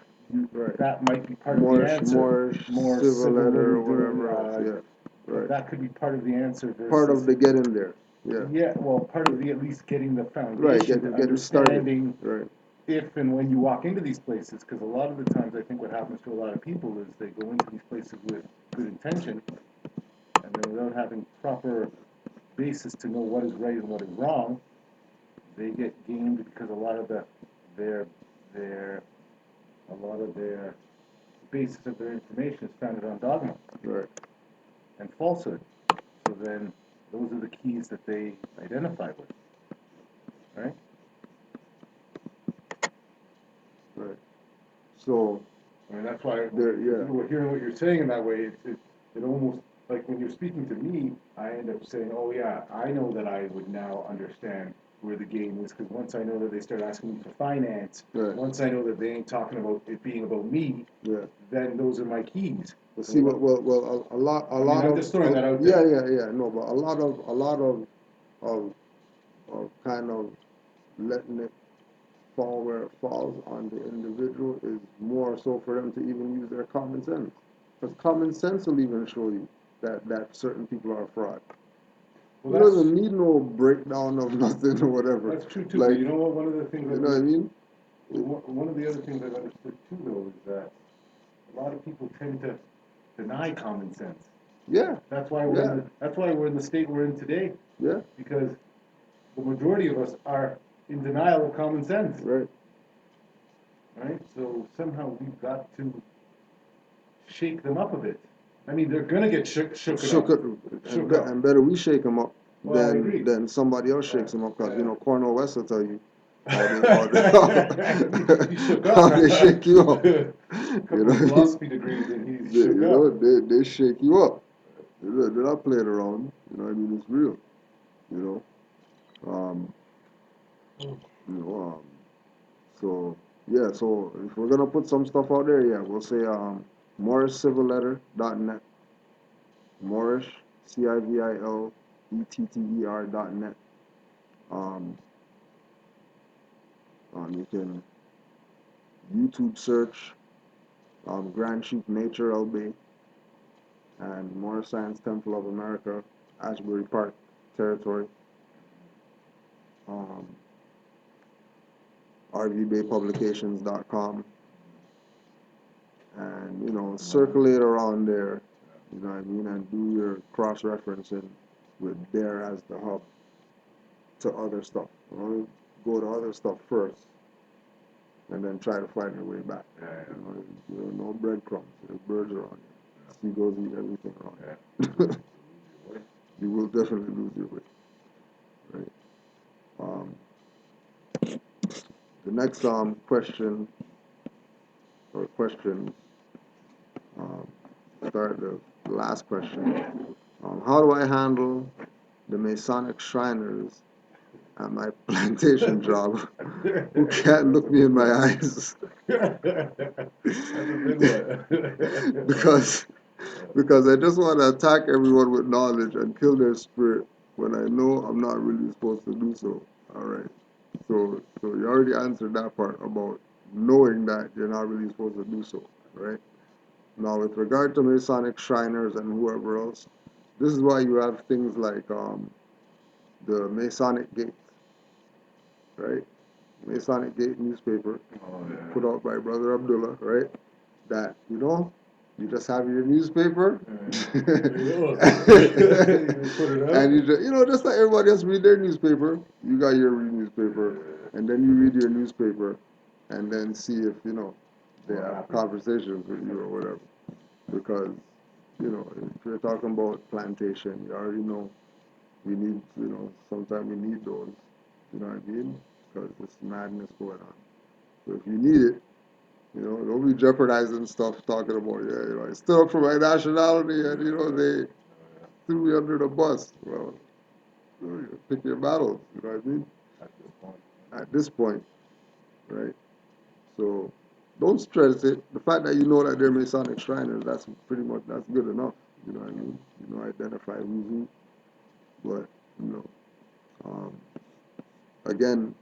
[SPEAKER 2] That might be part of the answer.
[SPEAKER 1] More civil letter or whatever else. Yeah.
[SPEAKER 2] Right. That could be part of the answer.
[SPEAKER 1] Part of the get in there. Yeah.
[SPEAKER 2] Yeah, well, part of the at least getting the
[SPEAKER 1] Right.
[SPEAKER 2] foundation
[SPEAKER 1] Getting
[SPEAKER 2] and
[SPEAKER 1] getting started.
[SPEAKER 2] understanding
[SPEAKER 1] Right.
[SPEAKER 2] if and when you walk into these places, because a lot of the times I think what happens to a lot of people is they go into these places with good intention, and then without having proper basis to know what is right and what is wrong, they get gamed because a lot of their their a lot of their basis of their information is founded on dogma
[SPEAKER 1] Right.
[SPEAKER 2] and falsehood. So then those are the keys that they identify with, right?
[SPEAKER 1] Right. So
[SPEAKER 2] I mean, that's why
[SPEAKER 1] there. Yeah.
[SPEAKER 2] we're hearing what you're saying in that way. It almost, like when you're speaking to me, I end up saying, oh yeah, I know that I would now understand where the game is, because once I know that they start asking me for finance,
[SPEAKER 1] Right.
[SPEAKER 2] once I know that they ain't talking about it being about me,
[SPEAKER 1] Yeah.
[SPEAKER 2] then those are my keys.
[SPEAKER 1] Well, see, a
[SPEAKER 2] I mean,
[SPEAKER 1] lot
[SPEAKER 2] I'm
[SPEAKER 1] of,
[SPEAKER 2] just throwing that out
[SPEAKER 1] yeah,
[SPEAKER 2] there.
[SPEAKER 1] yeah, yeah. No, but a lot of, of kind of letting it fall where it falls on the individual is more so for them to even use their common sense. Because common sense will even show you that certain people are fraud. You
[SPEAKER 2] Well,
[SPEAKER 1] don't even need no breakdown of nothing or whatever.
[SPEAKER 2] that's true too. But
[SPEAKER 1] Like,
[SPEAKER 2] you know what? One of the things
[SPEAKER 1] you know what I mean?
[SPEAKER 2] one of the other things I've understood too, though, is that a lot of people tend to deny common sense.
[SPEAKER 1] Yeah, yeah,
[SPEAKER 2] That's why we're in the state we're in today,
[SPEAKER 1] yeah,
[SPEAKER 2] because the majority of us are in denial of common sense,
[SPEAKER 1] right.
[SPEAKER 2] right? So somehow we've got to shake them up a bit. I mean, they're gonna get shooken
[SPEAKER 1] Shook
[SPEAKER 2] up,
[SPEAKER 1] it,
[SPEAKER 2] shook up.
[SPEAKER 1] and better we shake them up
[SPEAKER 2] Well, I agree.
[SPEAKER 1] than somebody else
[SPEAKER 2] Yeah,
[SPEAKER 1] shakes them up. Because you
[SPEAKER 2] yeah.
[SPEAKER 1] know Cornel West will tell you
[SPEAKER 2] He's shook up
[SPEAKER 1] how
[SPEAKER 2] now.
[SPEAKER 1] they shake you up.
[SPEAKER 2] A
[SPEAKER 1] You
[SPEAKER 2] couple
[SPEAKER 1] know
[SPEAKER 2] of
[SPEAKER 1] what I mean?
[SPEAKER 2] philosophy degrees and he's
[SPEAKER 1] They,
[SPEAKER 2] shook
[SPEAKER 1] you
[SPEAKER 2] up.
[SPEAKER 1] know they shake you up. They're not playing around. You know what I mean? It's real. You know. You know. So yeah. So if we're gonna put some stuff out there, yeah, we'll say morrisciviletter.net. Moorish, CIVILETTER.net. Um, you can YouTube search Grand Chief Nature LB and Moorish Science Temple of America, Ashbury Park Territory, um, rvbaypublications.com, and you know circulate around there, you know what I mean, and do your cross-referencing with there as the hub to other stuff. You know, go to other stuff first and then try to find your way back.
[SPEAKER 2] Yeah, yeah.
[SPEAKER 1] You know, no breadcrumbs. There's birds around you. Seagulls eat everything around
[SPEAKER 2] Yeah.
[SPEAKER 1] you. You will definitely lose your way. Right. Um, the next question or questions um, start the last question. How do I handle the Masonic Shriners at my plantation job who can't look me in my eyes?
[SPEAKER 2] That's a good one.
[SPEAKER 1] because because I just want to attack everyone with knowledge and kill their spirit when I know I'm not really supposed to do so. All right. So you already answered that part about knowing that you're not really supposed to do so, right? Now, with regard to Masonic Shriners and whoever else, this is why you have things like the Masonic Gate, right? Masonic Gate newspaper
[SPEAKER 2] Oh, yeah.
[SPEAKER 1] put out by Brother Abdullah, right? That, you know, you just have your newspaper.
[SPEAKER 2] You just put it
[SPEAKER 1] And
[SPEAKER 2] out.
[SPEAKER 1] you know, just like everybody else read their newspaper, you got your newspaper, and then you read your newspaper, and then see if, you know, they
[SPEAKER 2] What
[SPEAKER 1] have
[SPEAKER 2] happened?
[SPEAKER 1] conversations with you or whatever. Because, you know, if you're talking about plantation, you already know we need, you know, sometimes we need those, you know what I mean? Because there's madness going on. So if you need it, you know, don't be jeopardizing stuff talking about, yeah, you know, I stood up for my nationality and, you know, they threw me under the bus. Well, you know, you pick your battles, you know what I mean?
[SPEAKER 2] At this point.
[SPEAKER 1] At this point, right? So don't stress it. The fact that you know that they're Masonic Shriners, that's pretty much, that's good enough. You know what I mean? You know, identify who's who. But, you know, um, again,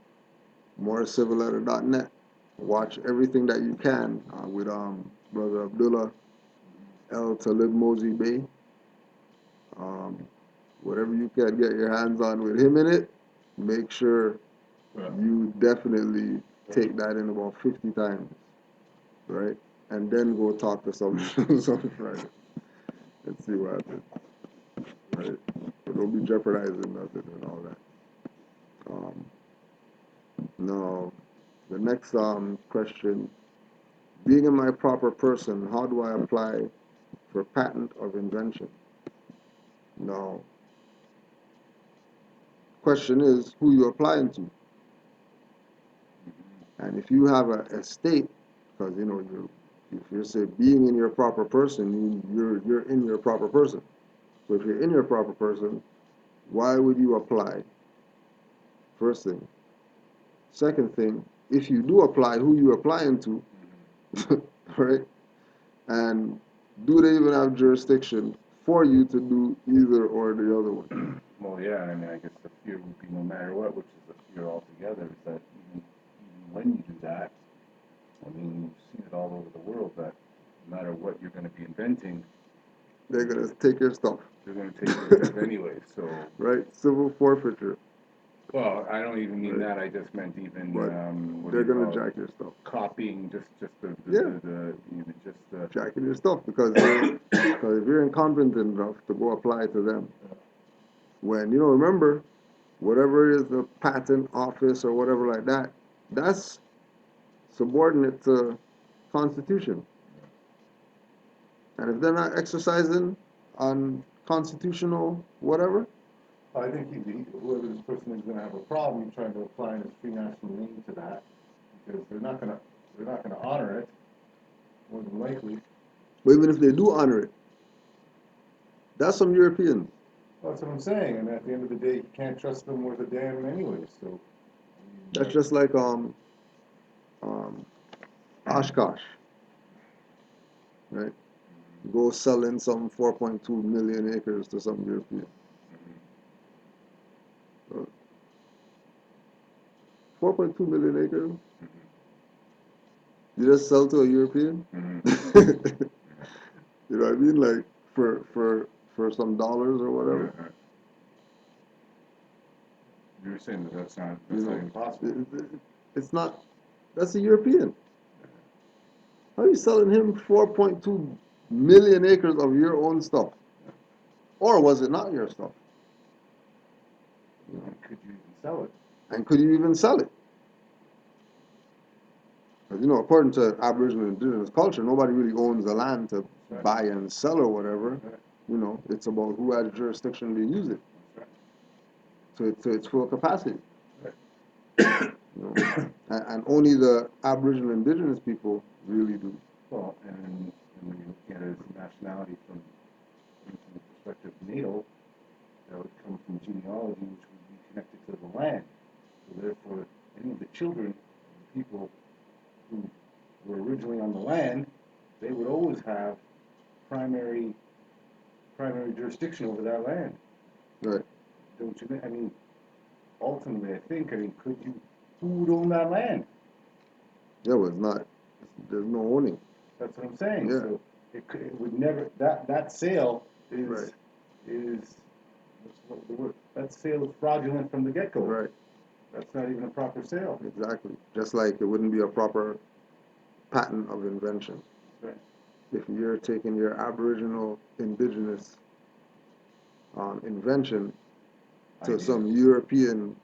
[SPEAKER 1] moreciviletter.net. Watch everything that you can with Brother Abdullah El Talib Mosey Bey. Um, whatever you can get your hands on with him in it, make sure you definitely take that in about 50 times, right? And then go talk to some some friend and see what happens, right? But don't be jeopardizing nothing and all that. Um, now, the next question: being in my proper person, how do I apply for patent of invention? Now, question is who you applying to, and if you have a state, because you know you, if you say being in your proper person, you're in your proper person. So if you're in your proper person, why would you apply? First thing. Second thing, if you do apply, who you applying to, right? And do they even have jurisdiction for you to do either or the other one?
[SPEAKER 2] Well, yeah, I mean, I guess the fear would be no matter what, which is the fear altogether, is that even when you do that, I mean, you've seen it all over the world that no matter what you're going to be inventing,
[SPEAKER 1] They're gonna take your stuff.
[SPEAKER 2] they're going to take your stuff anyway. So,
[SPEAKER 1] right? Civil forfeiture.
[SPEAKER 2] well, I don't even mean
[SPEAKER 1] Right.
[SPEAKER 2] that. I just meant even
[SPEAKER 1] But
[SPEAKER 2] what
[SPEAKER 1] they're
[SPEAKER 2] do you
[SPEAKER 1] gonna
[SPEAKER 2] call it?
[SPEAKER 1] jack your stuff.
[SPEAKER 2] Copying just
[SPEAKER 1] Yeah.
[SPEAKER 2] even just
[SPEAKER 1] Jacking your stuff because because if you're incompetent enough to go apply to them, when you know, remember, whatever is the patent office or whatever like that, that's subordinate to Constitution. And if they're not exercising on constitutional whatever,
[SPEAKER 2] I think whoever this person is going to have a problem trying to apply his free national name to that because they're not going to honor it more than likely.
[SPEAKER 1] but even if they do honor it, that's some Europeans.
[SPEAKER 2] Well, that's what I'm saying. And at the end of the day, you can't trust them worth a damn anyway. So I mean,
[SPEAKER 1] That's just like um Oshkosh, right? Go selling some 4.2 million acres to some European. 4.2 million acres? You just sell to a European? You know what I mean? Like for some dollars or whatever.
[SPEAKER 2] You're saying that that's not impossible.
[SPEAKER 1] It's not. That's a European. How are you selling him 4.2 million acres of your own stuff? Or was it not your stuff?
[SPEAKER 2] Could you even sell it?
[SPEAKER 1] And could you even sell it? Because, you know, according to Aboriginal and Indigenous culture, nobody really owns the land to buy and sell or whatever. You know, it's about who has jurisdiction to use it to its full capacity. You know? And only the Aboriginal and Indigenous people really do.
[SPEAKER 2] Well, and when you look at it as nationality from the perspective of natal, that would come from genealogy, which would be connected to the land. So therefore, any of the children of the people who were originally on the land, they would always have primary jurisdiction over that land.
[SPEAKER 1] Right.
[SPEAKER 2] Don't you? I mean, ultimately, I think. I mean, who would own that land?
[SPEAKER 1] Yeah, well, it's not. There's no owning.
[SPEAKER 2] That's what I'm saying.
[SPEAKER 1] Yeah.
[SPEAKER 2] So it would never. That sale is
[SPEAKER 1] Right.
[SPEAKER 2] is what's the word? That sale is fraudulent from the get-go.
[SPEAKER 1] Right.
[SPEAKER 2] That's not even a proper sale.
[SPEAKER 1] Exactly. Just like it wouldn't be a proper patent of invention.
[SPEAKER 2] Right.
[SPEAKER 1] If you're taking your Aboriginal Indigenous invention to some European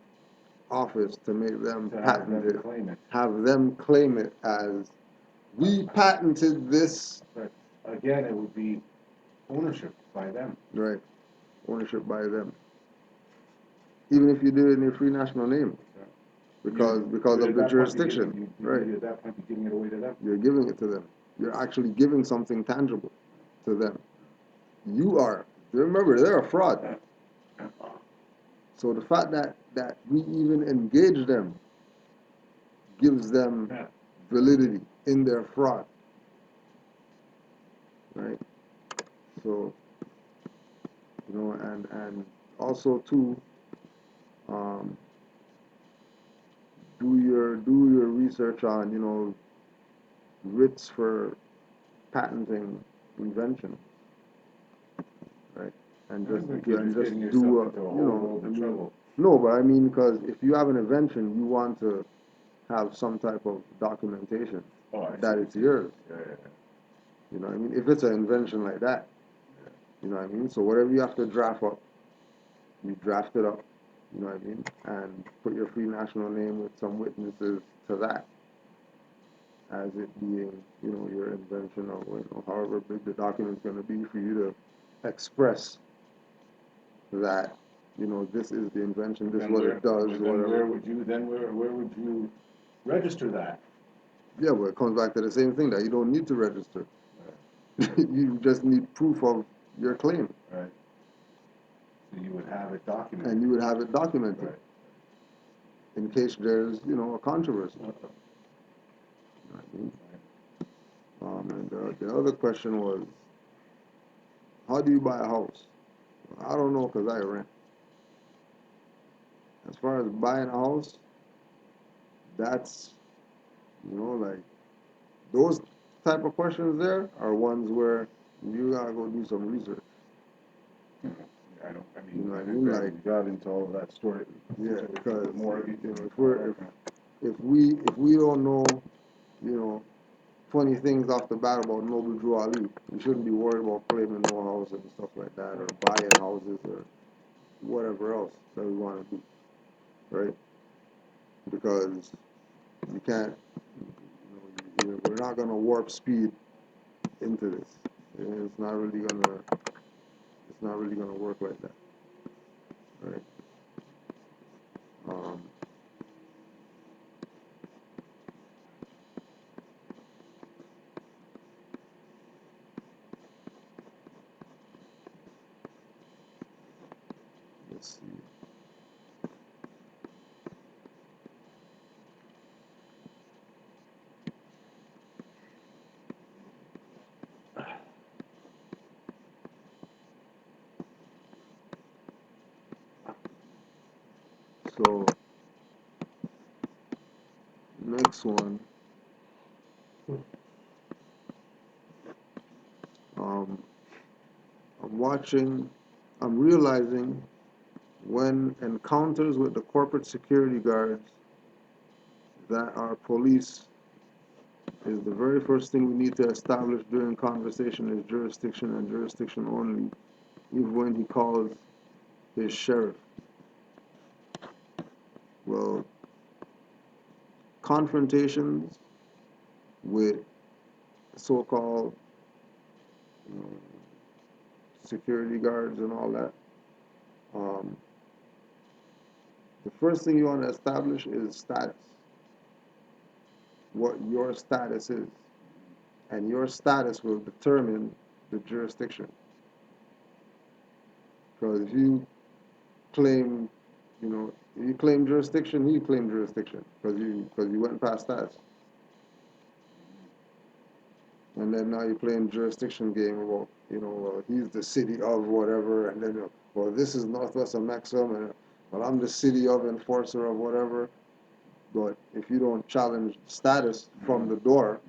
[SPEAKER 1] office to make them
[SPEAKER 2] To have
[SPEAKER 1] patent
[SPEAKER 2] them
[SPEAKER 1] it,
[SPEAKER 2] claim it.
[SPEAKER 1] have them claim it as we patented this.
[SPEAKER 2] Right. Again, it would be ownership by them.
[SPEAKER 1] Right. Ownership by them. Even if you do it in your free national name. Because of the jurisdiction. Right.
[SPEAKER 2] At that point, you're giving it away to them.
[SPEAKER 1] You're giving it to them. You're actually giving something tangible to them. You are. Remember, they're a fraud. So the fact that we even engage them gives them validity in their fraud. Right? So, you know, and also too, um, do your research on, you know, writs for patenting invention. Right? and
[SPEAKER 2] I
[SPEAKER 1] just
[SPEAKER 2] think
[SPEAKER 1] do
[SPEAKER 2] you're
[SPEAKER 1] and
[SPEAKER 2] just
[SPEAKER 1] just
[SPEAKER 2] getting yourself
[SPEAKER 1] do
[SPEAKER 2] into a
[SPEAKER 1] you
[SPEAKER 2] whole
[SPEAKER 1] know,
[SPEAKER 2] world
[SPEAKER 1] I
[SPEAKER 2] of
[SPEAKER 1] mean,
[SPEAKER 2] trouble.
[SPEAKER 1] no, but I mean, because if you have an invention, you want to have some type of documentation
[SPEAKER 2] Oh, I see
[SPEAKER 1] that
[SPEAKER 2] what
[SPEAKER 1] it's
[SPEAKER 2] you're saying.
[SPEAKER 1] yours.
[SPEAKER 2] Yeah.
[SPEAKER 1] You know what I mean? If it's an invention like that, you know what I mean? So whatever you have to draft up, you draft it up, you know what I mean? And put your free national name with some witnesses to that as it being, you know, your invention or you know, however big the document's going to be for you to express that, you know, this is the invention, this is what it does,
[SPEAKER 2] Then
[SPEAKER 1] whatever.
[SPEAKER 2] where would you register that?
[SPEAKER 1] Yeah, but it comes back to the same thing that you don't need to register.
[SPEAKER 2] Right.
[SPEAKER 1] You just need proof of your claim,
[SPEAKER 2] Right. So you would have it documented.
[SPEAKER 1] and you would have it documented
[SPEAKER 2] Right.
[SPEAKER 1] in case there's, you know, a controversy. You know what I mean? And the other question was, how do you buy a house? I don't know because I rent. As far as buying a house, that's, you know, like those type of questions there are ones where you gotta go do some research.
[SPEAKER 2] I don't. I
[SPEAKER 1] You
[SPEAKER 2] mean,
[SPEAKER 1] know what I
[SPEAKER 2] I
[SPEAKER 1] mean?
[SPEAKER 2] barely
[SPEAKER 1] Like,
[SPEAKER 2] got into all of that story.
[SPEAKER 1] yeah, because
[SPEAKER 2] Mortgage
[SPEAKER 1] you know,
[SPEAKER 2] and
[SPEAKER 1] if
[SPEAKER 2] all
[SPEAKER 1] we're
[SPEAKER 2] that kind
[SPEAKER 1] if we don't know, you know, funny things off the bat about Noble Drew Ali, we shouldn't be worried about claiming no house and stuff like that, or buying houses or whatever else that we want to do, right? Because you can't, we're not gonna warp speed into this. It's not really gonna, it's not really gonna work like that, right? Um, let's see. So next one, um, I'm watching, I'm realizing when encounters with the corporate security guards that our police is the very first thing we need to establish during conversation is jurisdiction and jurisdiction only, even when he calls his sheriff. Well, confrontations with so-called you know, security guards and all that, um, the first thing you want to establish is status, what your status is. And your status will determine the jurisdiction. Because if you claim, you know, you claim jurisdiction, he claim jurisdiction because you went past that, and then now you're playing jurisdiction game about, you know, well, he's the city of whatever, and then well, this is Northwest of Maxim, and well, I'm the city of enforcer of whatever. But if you don't challenge status from the door,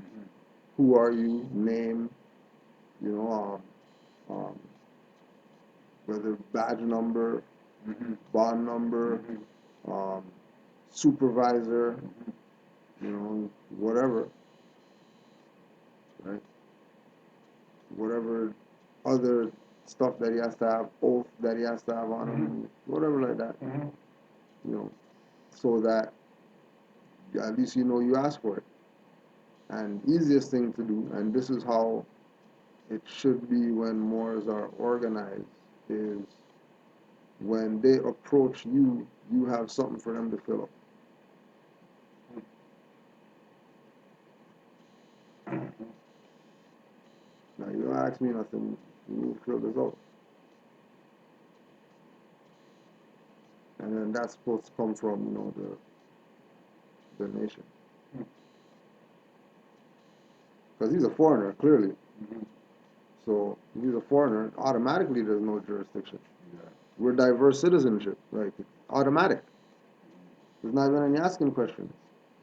[SPEAKER 1] who are you? Name, you know, whether badge number, bond number, um, supervisor, you know, whatever, right? Whatever other stuff that he has to have, oath that he has to have on him, whatever like that, you know, so that at least you know you asked for it. And easiest thing to do, and this is how it should be when Moors are organized, is when they approach you, you have something for them to fill up. Now you don't ask me nothing, you fill this out. And then that's supposed to come from, you know, the nation. Because he's a foreigner, clearly. So if he's a foreigner, automatically there's no jurisdiction. We're diverse citizenship, right? It's automatic. There's not even any asking questions.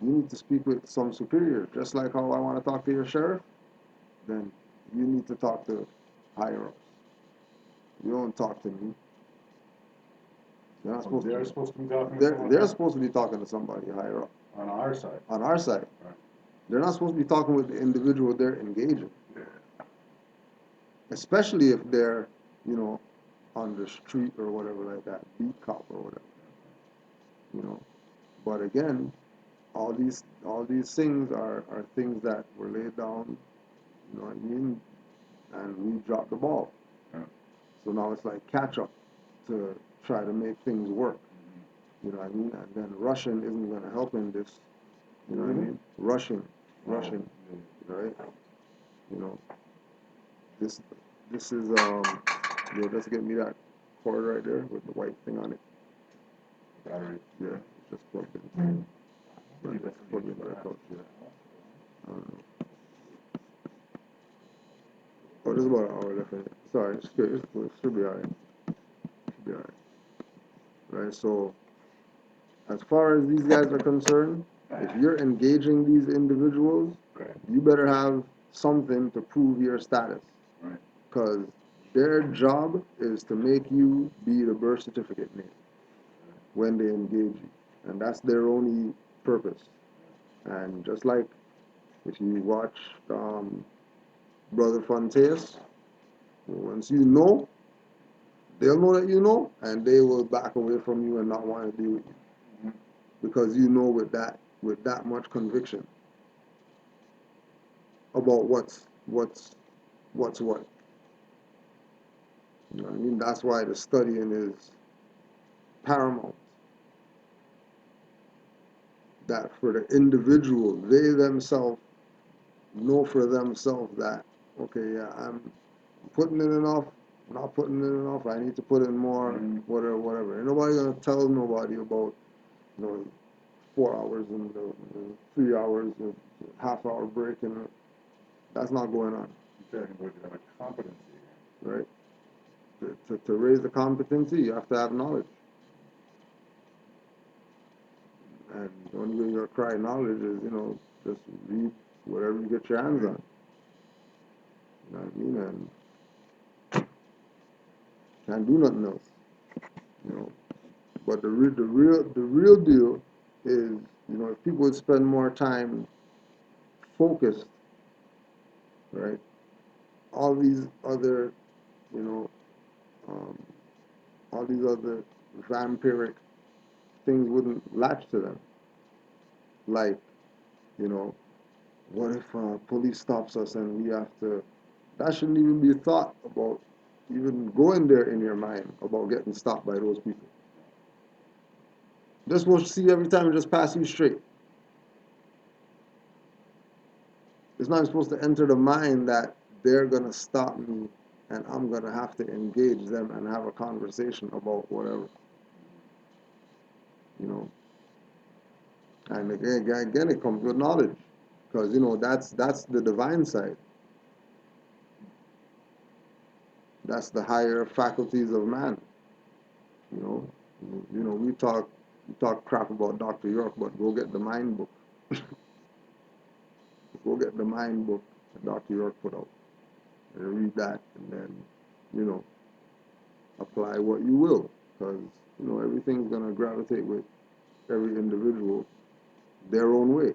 [SPEAKER 1] You need to speak with some superior, just like how I want to talk to your sheriff, then you need to talk to higher ups. You don't talk to me. They're not supposed
[SPEAKER 2] They're
[SPEAKER 1] to.
[SPEAKER 2] supposed to be talking to
[SPEAKER 1] They're
[SPEAKER 2] someone
[SPEAKER 1] they're
[SPEAKER 2] else
[SPEAKER 1] supposed to be talking to somebody higher up
[SPEAKER 2] on our side.
[SPEAKER 1] on our side.
[SPEAKER 2] Right.
[SPEAKER 1] They're not supposed to be talking with the individual they're engaging,
[SPEAKER 2] Yeah.
[SPEAKER 1] especially if they're, you know, on the street or whatever like that, beat cop or whatever, you know. But again, all these things are things that were laid down, you know what I mean, and we dropped the ball.
[SPEAKER 2] Yeah.
[SPEAKER 1] So now it's like catch up to try to make things work.
[SPEAKER 2] Mm-hmm.
[SPEAKER 1] You know what I mean? And then Russian isn't going to help in this. You know what I
[SPEAKER 2] Really?
[SPEAKER 1] mean? Russian,
[SPEAKER 2] Oh,
[SPEAKER 1] right? You know, this this is just get me that cord right there with the white thing on it.
[SPEAKER 2] yeah. Battery.
[SPEAKER 1] Yeah, it's just plugged in. Right, that's plugged into that couch. Yeah. I don't know. Oh, there's about an hour left in it. Sorry, it's good. It should be alright. Should be alright. Right. So as far as these guys are concerned, if you're engaging these individuals,
[SPEAKER 2] Right.
[SPEAKER 1] you better have something to prove your status.
[SPEAKER 2] Right.
[SPEAKER 1] Because their job is to make you be the birth certificate name when they engage you. And that's their only purpose. And just like if you watch Brother Fontes, once you know, they'll know that you know, and they will back away from you and not want to deal with you.
[SPEAKER 2] Mm-hmm.
[SPEAKER 1] Because you know with that much conviction about what's what. You know what I mean? That's why the studying is paramount. That for the individual, they themselves know for themselves that, okay, yeah, I'm putting in enough, not putting in enough, I need to put in more, whatever, whatever. Ain't nobody gonna tell nobody about, 4 hours and 3 hours, and half-hour break, and that's not going on,
[SPEAKER 2] You're talking about competency.
[SPEAKER 1] right? To raise the competency, you have to have knowledge. And the only way you'll acquire knowledge is, just read whatever you get your hands on. You know what I mean? And can't do nothing else. You know. But the real deal is, if people would spend more time focused, right? All these other, you know, um, all these other vampiric things wouldn't latch to them. Like, you know, what if police stops us and we have to? That shouldn't even be a thought about even going there in your mind about getting stopped by those people. They're supposed to see you every time and just pass you straight. It's not supposed to enter the mind that they're going to stop me and I'm going to have to engage them and have a conversation about whatever, you know. And again, it comes with knowledge, because that's the divine side. That's the higher faculties of man. You know, we talk crap about Dr. York, but go get the mind book. Go get the mind book that Dr. York put out, and read that, and then you know apply what you will, because everything's gonna gravitate with every individual their own way,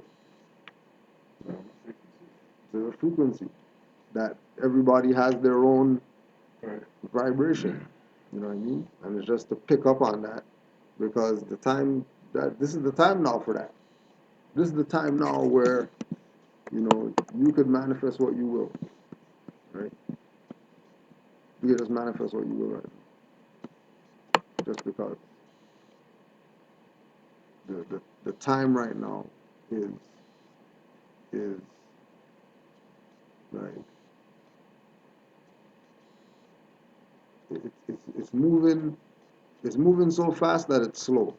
[SPEAKER 1] to the frequency that everybody has their own vibration. You know what I mean? And it's just to pick up on that, because this is the time now for that. This is the time now where you could manifest what you will, right? You could just manifest what you will right now, just because the time right now is like it's moving so fast that it's slow.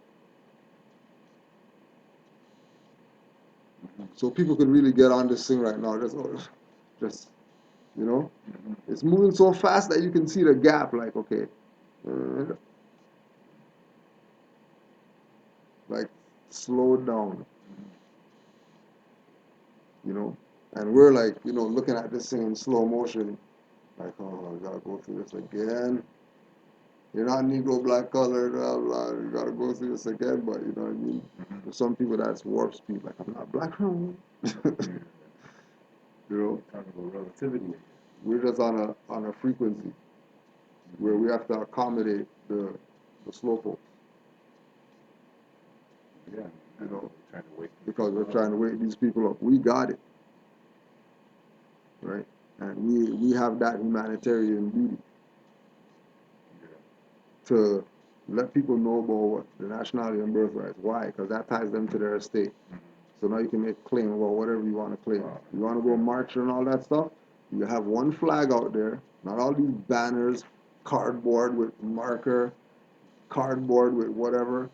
[SPEAKER 1] So people could really get on this thing right now. Just it's moving so fast that you can see the gap. Like, okay, uh, like slow down, and we're like, looking at this thing in slow motion, like, oh, I gotta go through this again. You're not Negro, black, colored, blah, blah. You gotta go through this again, but you know what I mean?
[SPEAKER 2] Mhm.
[SPEAKER 1] For some people, that's warp speed. Like, I'm not black, no. You know?
[SPEAKER 2] Talking about relativity.
[SPEAKER 1] We're just on a frequency where we have to accommodate the slow folks,
[SPEAKER 2] Yeah.
[SPEAKER 1] you know,
[SPEAKER 2] Trying to wake
[SPEAKER 1] because we're trying to wake these people up. We got it, right? And we have that humanitarian duty to let people know about what the nationality and birthrights. Why? Because that ties them to their estate. So now you can make claim about whatever you want to claim. You want to go march and all that stuff, you have one flag out there, not all these banners, cardboard with marker, cardboard with whatever,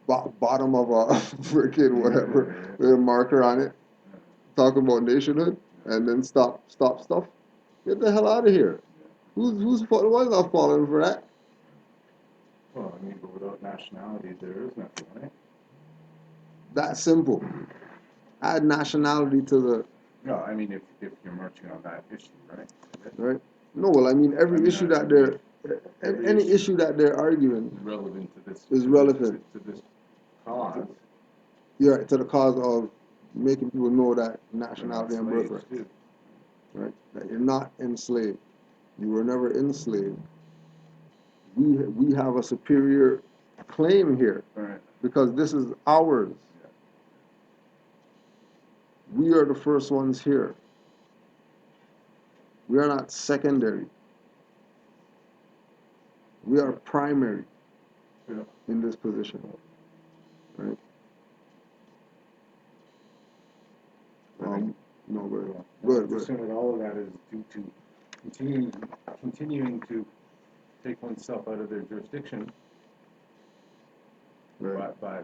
[SPEAKER 1] bottom of a freaking whatever, with a marker on it, talking about nationhood, and then stop stuff. Get the hell out of here. Who's not falling for that?
[SPEAKER 2] Well, I mean, but without nationality, there is nothing, right?
[SPEAKER 1] That simple. Add nationality to the
[SPEAKER 2] No, I mean, if you're marching on that issue, right?
[SPEAKER 1] right. No, well, I mean, every issue that they're any
[SPEAKER 2] issue
[SPEAKER 1] issue that they're arguing
[SPEAKER 2] relevant to this
[SPEAKER 1] is relevant.
[SPEAKER 2] to this cause.
[SPEAKER 1] Yeah, to the cause of making people know that nationality and
[SPEAKER 2] Slaves,
[SPEAKER 1] birthright,
[SPEAKER 2] too.
[SPEAKER 1] right? That you're not enslaved. You were never enslaved. We have a superior claim here
[SPEAKER 2] Right.
[SPEAKER 1] because this is ours.
[SPEAKER 2] Yeah.
[SPEAKER 1] We are the first ones here. We are not secondary. We are primary
[SPEAKER 2] Yeah.
[SPEAKER 1] in this position, right? No, good.
[SPEAKER 2] Just saying that all of that is due to continuing to take oneself out of their jurisdiction
[SPEAKER 1] Right.
[SPEAKER 2] by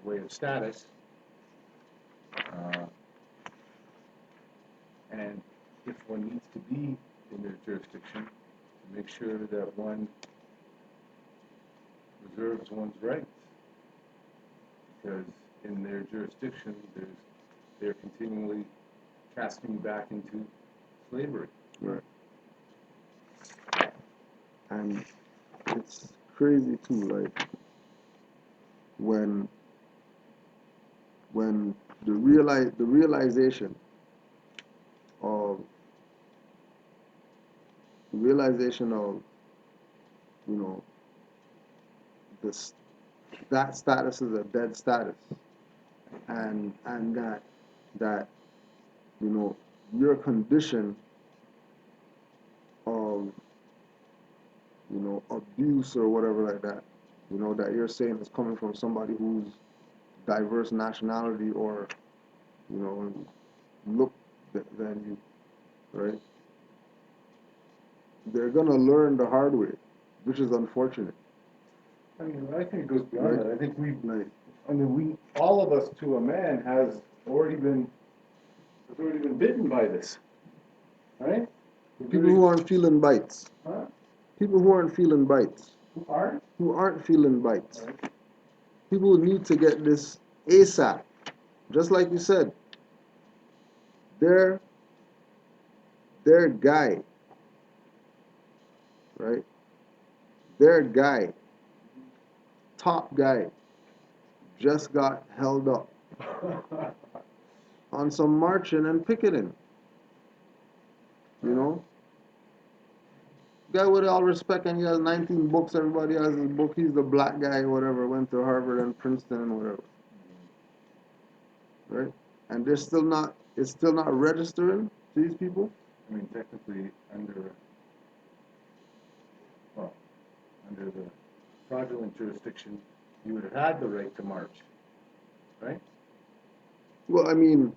[SPEAKER 2] way of status, and if one needs to be in their jurisdiction, to make sure that one reserves one's rights, because in their jurisdiction, they're continually casting you back into slavery.
[SPEAKER 1] Right. And it's crazy too, like when the realization of you know this that status is a dead status, and that you know your condition of abuse or whatever like that, that you're saying is coming from somebody who's diverse nationality or look than you, right? They're gonna learn the hard way, which is unfortunate.
[SPEAKER 2] I mean, I think it goes beyond
[SPEAKER 1] Right.
[SPEAKER 2] that. I think
[SPEAKER 1] Like
[SPEAKER 2] all of us to a man has already been bitten by this, right?
[SPEAKER 1] people who aren't feeling bites.
[SPEAKER 2] Huh?
[SPEAKER 1] People who aren't feeling bites.
[SPEAKER 2] Who aren't?
[SPEAKER 1] Who aren't feeling bites.
[SPEAKER 2] Right.
[SPEAKER 1] People need to get this ASAP. Just like you said, their guy, right? Their guy, top guy, just got held up on some marching and picketing. You know? Guy with all respect, and he has 19 books, everybody has his book, he's the black guy, whatever, went to Harvard and Princeton and whatever. Right? And it's still not registering to these people.
[SPEAKER 2] I mean, technically, under the fraudulent jurisdiction, you would have had the right to march, right?
[SPEAKER 1] Well, I mean,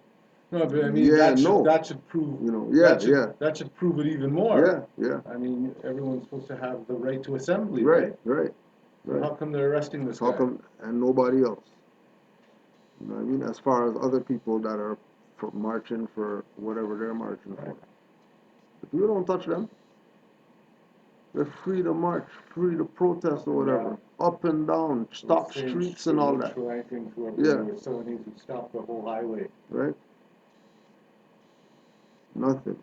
[SPEAKER 2] No, but I mean,
[SPEAKER 1] yeah,
[SPEAKER 2] that should prove, that should prove it even more.
[SPEAKER 1] Yeah.
[SPEAKER 2] I mean, everyone's supposed to have the right to assembly,
[SPEAKER 1] Right.
[SPEAKER 2] So how come they're arresting this
[SPEAKER 1] How
[SPEAKER 2] guy?
[SPEAKER 1] come, and nobody else? You know what I mean? As far as other people that are marching for whatever they're marching for. If you don't touch them, they're free to march, free to protest or whatever. Up and down, stop streets and all that. Yeah.
[SPEAKER 2] Someone needs to stop the whole highway.
[SPEAKER 1] Right? Nothing.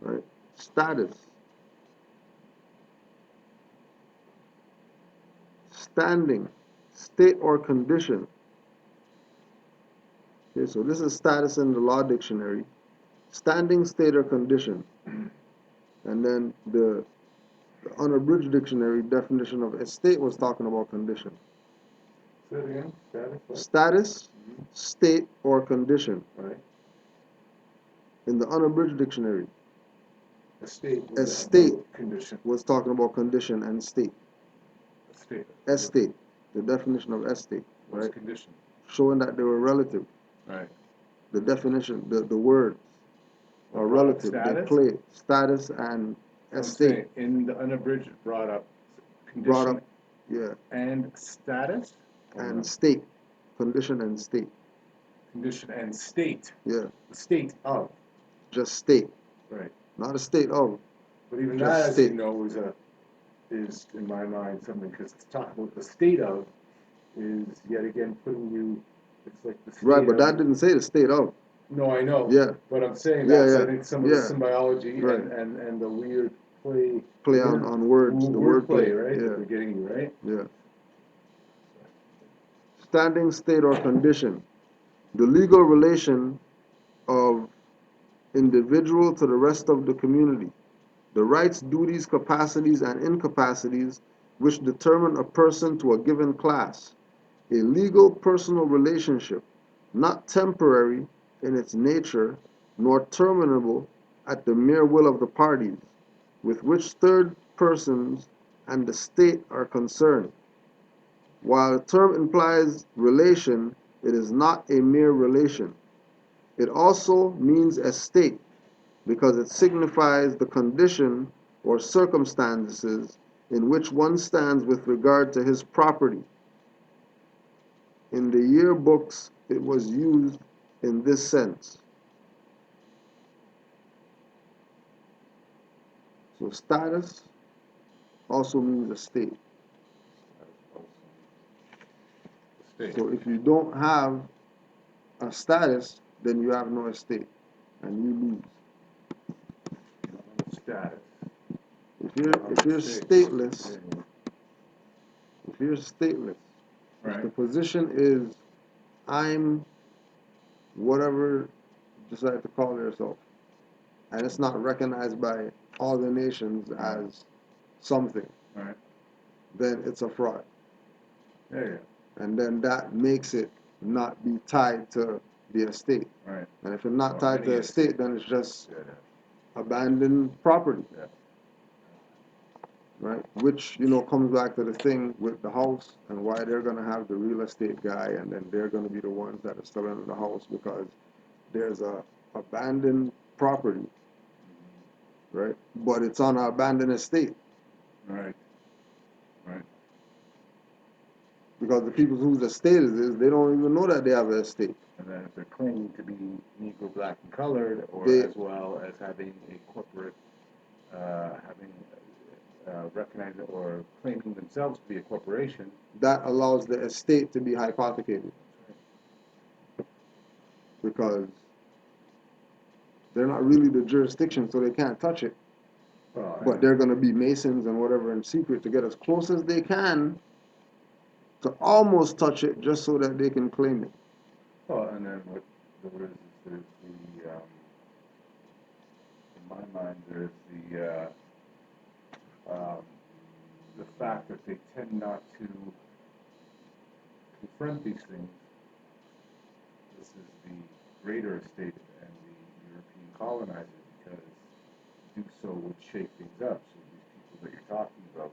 [SPEAKER 1] Right? Status. standing, state or condition. Okay, so this is status in the law dictionary. Standing, state, or condition. And then the unabridged dictionary definition of estate was talking about condition.
[SPEAKER 2] Say it again. Status. What?
[SPEAKER 1] Status, state, or condition.
[SPEAKER 2] Right.
[SPEAKER 1] In the unabridged dictionary,
[SPEAKER 2] Estate.
[SPEAKER 1] estate
[SPEAKER 2] Condition.
[SPEAKER 1] was talking about condition and state.
[SPEAKER 2] Estate.
[SPEAKER 1] Estate, the definition of estate,
[SPEAKER 2] What's
[SPEAKER 1] right?
[SPEAKER 2] condition?
[SPEAKER 1] Showing that they were relative.
[SPEAKER 2] Right.
[SPEAKER 1] The definition, the words are relative.
[SPEAKER 2] Status?
[SPEAKER 1] They play status and
[SPEAKER 2] So
[SPEAKER 1] estate.
[SPEAKER 2] in the unabridged brought up condition
[SPEAKER 1] Brought up, yeah,
[SPEAKER 2] and status? Or
[SPEAKER 1] and
[SPEAKER 2] no?
[SPEAKER 1] state, condition and state.
[SPEAKER 2] Condition and state.
[SPEAKER 1] Yeah,
[SPEAKER 2] The state of.
[SPEAKER 1] just state,
[SPEAKER 2] Right.
[SPEAKER 1] not a state of.
[SPEAKER 2] But even
[SPEAKER 1] Just
[SPEAKER 2] that, as
[SPEAKER 1] state.
[SPEAKER 2] you know, is in my mind something, because it's talking about the state of is yet again putting you. It's like the state
[SPEAKER 1] Right, but
[SPEAKER 2] of,
[SPEAKER 1] that didn't say the state of.
[SPEAKER 2] No, I know.
[SPEAKER 1] Yeah.
[SPEAKER 2] But I'm saying
[SPEAKER 1] Yeah,
[SPEAKER 2] that's
[SPEAKER 1] yeah,
[SPEAKER 2] I think some of
[SPEAKER 1] yeah.
[SPEAKER 2] the symbiology
[SPEAKER 1] Right.
[SPEAKER 2] and the weird play.
[SPEAKER 1] Play on words, the word play,
[SPEAKER 2] right?
[SPEAKER 1] yeah.
[SPEAKER 2] That they're getting you, right?
[SPEAKER 1] Yeah. Standing, state, or condition. The legal relation of individual to the rest of the community. The rights, duties, capacities, and incapacities which determine a person to a given class. A legal personal relationship, not temporary in its nature, nor terminable at the mere will of the parties, with which third persons and the state are concerned. While the term implies relation, it is not a mere relation. It also means estate, because it signifies the condition or circumstances in which one stands with regard to his property. In the yearbooks, it was used in this sense. So status also means estate.
[SPEAKER 2] State.
[SPEAKER 1] So if you don't have a status, then you have no estate, and you lose.
[SPEAKER 2] Status.
[SPEAKER 1] If you're stateless, if you're stateless,
[SPEAKER 2] Right.
[SPEAKER 1] if the position is I'm whatever you decide to call yourself, and it's not recognized by all the nations as something,
[SPEAKER 2] Right.
[SPEAKER 1] then it's a fraud.
[SPEAKER 2] Yeah.
[SPEAKER 1] And then that makes it not be tied to the estate.
[SPEAKER 2] Right.
[SPEAKER 1] And if it's not tied to the estate, then it's just
[SPEAKER 2] Yeah.
[SPEAKER 1] abandoned property.
[SPEAKER 2] Yeah.
[SPEAKER 1] Right? Which, comes back to the thing with the house and why they're going to have the real estate guy, and then they're going to be the ones that are selling the house, because there's a abandoned property, right? But it's on an abandoned estate.
[SPEAKER 2] Right. Right.
[SPEAKER 1] Because the people whose estate it is, they don't even know that they have an estate.
[SPEAKER 2] And then if they're claiming to be Negro, black, and colored, or as well as having a corporate, recognized or claiming themselves to be a corporation,
[SPEAKER 1] that allows the estate to be hypothecated. Because they're not really the jurisdiction, so they can't touch it. But they're going to be masons and whatever in secret to get as close as they can to almost touch it, just so that they can claim it.
[SPEAKER 2] Well, and then what there is there's the, in my mind, there's the fact that they tend not to confront these things. This is the greater estate and the European colonizers, because to do so would shake things up. So these people that you're talking about,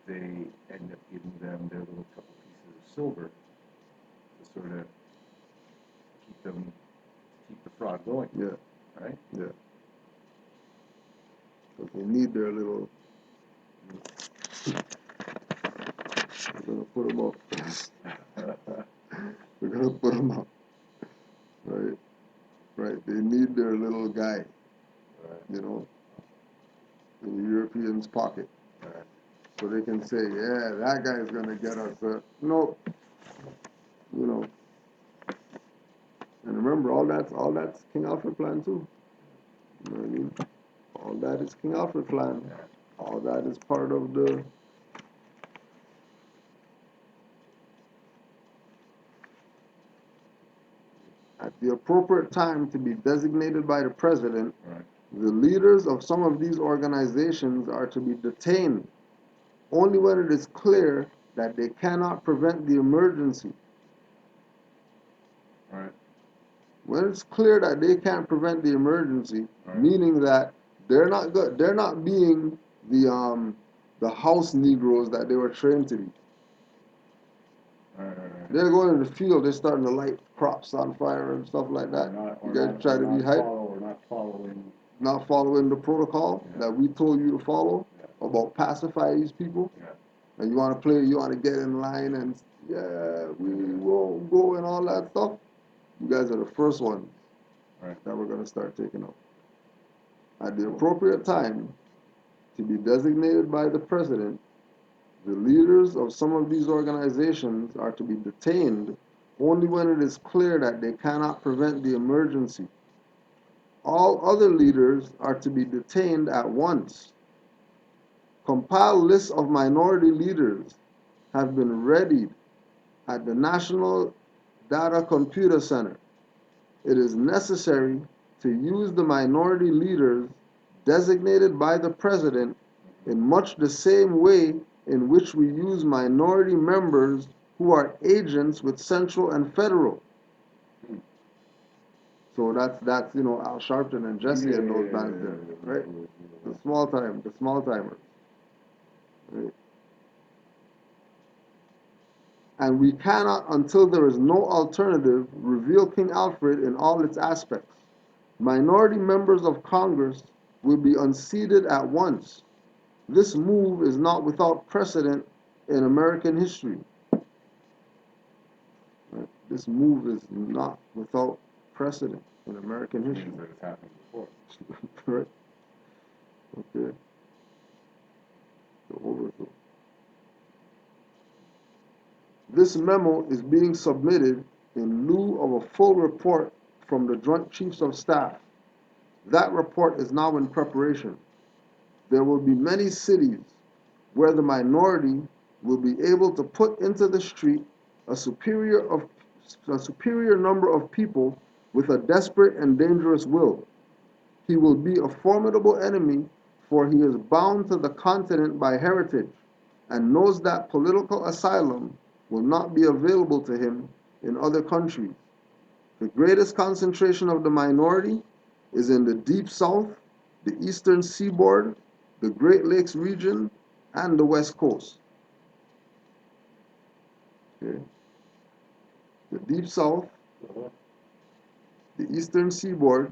[SPEAKER 2] they end up giving them their little couple pieces of silver to sort of keep the fraud going.
[SPEAKER 1] Yeah.
[SPEAKER 2] Right?
[SPEAKER 1] Yeah. Because they need their little. We're gonna put them up. We're gonna put them up. Right. Right. They need their little guy.
[SPEAKER 2] Right.
[SPEAKER 1] In the Europeans' pocket.
[SPEAKER 2] Right.
[SPEAKER 1] So they can say, yeah, that guy's gonna get us. No. And remember, all that's King Alfred plan too. You know what I mean? All that is King Alfred plan.
[SPEAKER 2] Yeah.
[SPEAKER 1] All that is part of the at the appropriate time to be designated by the president,
[SPEAKER 2] Right.
[SPEAKER 1] the leaders of some of these organizations are to be detained only when it is clear that they cannot prevent the emergency.
[SPEAKER 2] Right.
[SPEAKER 1] When it's clear that they can't prevent the emergency,
[SPEAKER 2] Right.
[SPEAKER 1] meaning that they're not being the house Negroes that they were trained to be.
[SPEAKER 2] Right.
[SPEAKER 1] They're going in the field, they're starting to light crops on fire and stuff like that. You guys try to be hype,
[SPEAKER 2] We're not following.
[SPEAKER 1] not following the protocol
[SPEAKER 2] Yeah.
[SPEAKER 1] that we told you to follow
[SPEAKER 2] Yeah.
[SPEAKER 1] about pacify these people.
[SPEAKER 2] Yeah.
[SPEAKER 1] And you want to get in line and we won't go and all that stuff. You guys are the first ones
[SPEAKER 2] Right.
[SPEAKER 1] that we're going to start taking up. At the appropriate time, to be designated by the president, the leaders of some of these organizations are to be detained only when it is clear that they cannot prevent the emergency. All other leaders are to be detained at once. Compile lists of minority leaders have been readied at the National Data Computer Center. It is necessary to use the minority leaders designated by the president in much the same way in which we use minority members who are agents with Central and Federal. So that's Al Sharpton and Jesse and those bands there, right? The small timers. Right? And we cannot, until there is no alternative, reveal King Alfred in all its aspects. Minority members of Congress will be unseated at once. This move is not without precedent in American history. Right? This move is not without precedent in American history.
[SPEAKER 2] Means that it's happened before.
[SPEAKER 1] Right? Okay. The overthrow. This memo is being submitted in lieu of a full report from the Joint Chiefs of Staff. That report is now in preparation. There will be many cities where the minority will be able to put into the street a superior number of people with a desperate and dangerous will. He will be a formidable enemy, for he is bound to the continent by heritage and knows that political asylum will not be available to him in other countries. The greatest concentration of the minority is in the Deep South, the Eastern Seaboard, the Great Lakes region, and the West Coast. Okay. The Deep South, the Eastern Seaboard,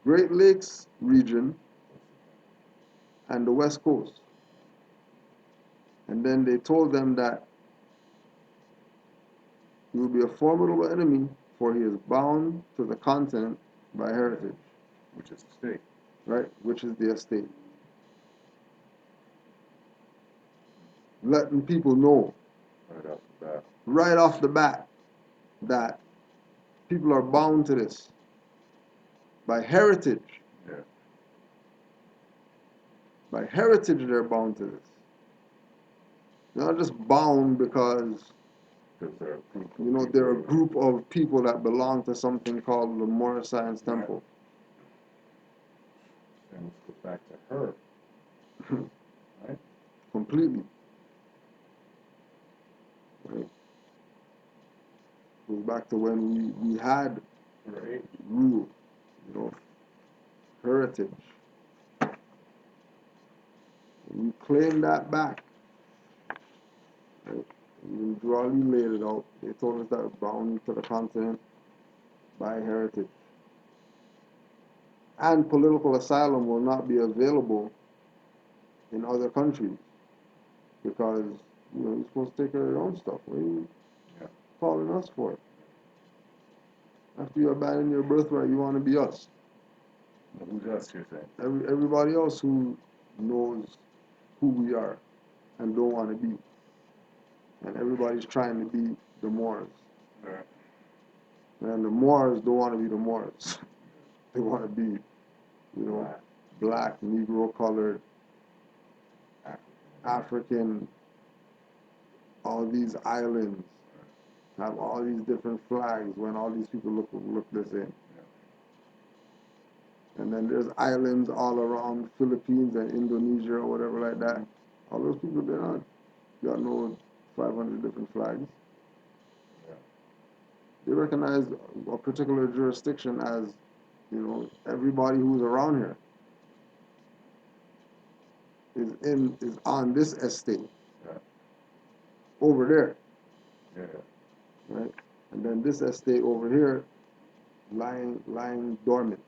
[SPEAKER 1] Great Lakes region, and the West Coast. And then they told them that he will be a formidable enemy, for he is bound to the continent by heritage.
[SPEAKER 2] Which is the state.
[SPEAKER 1] Right? Which is the estate. Letting people know right off the bat that people are bound to this by heritage.
[SPEAKER 2] Yeah.
[SPEAKER 1] By heritage, they're bound to this. They're not just bound because they're a group of people that belong to something called the Moorish Science Temple.
[SPEAKER 2] And let's go back to her. Right?
[SPEAKER 1] Completely. Right? Goes back to when we had rule, heritage. We claim that back. Right? Even Drawley laid it out. They told us that we're bound to the continent by heritage. And political asylum will not be available in other countries because you're supposed to take care of your own stuff. What are you calling us for? After you abandon your birthright, you want to be us.
[SPEAKER 2] Well, who's us, you're saying?
[SPEAKER 1] Everybody else who knows who we are and don't want to be. And everybody's trying to be the Moors.
[SPEAKER 2] Right.
[SPEAKER 1] And the Moors don't want to be the Moors. They want to be, black, Negro colored, African, all these islands, have all these different flags when all these people look the same. And then there's islands all around Philippines and Indonesia or whatever like that. All those people, they're not got no 500 different flags. They recognize a particular jurisdiction as, everybody who's around here is on this estate over there, right? And then this estate over here lying dormant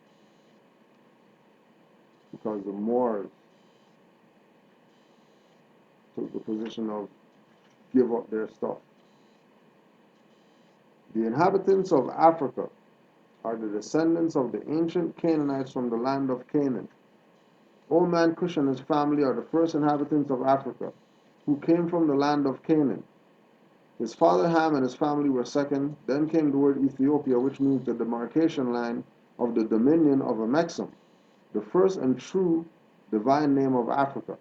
[SPEAKER 1] because the Moors took the position of give up their stuff. The inhabitants of Africa are the descendants of the ancient Canaanites from the land of Canaan. Old man Cush and his family are the first inhabitants of Africa, who came from the land of Canaan. His father Ham and his family were second. Then came the word Ethiopia, which means the demarcation line of the dominion of Amexem, the first and true divine name of Africa.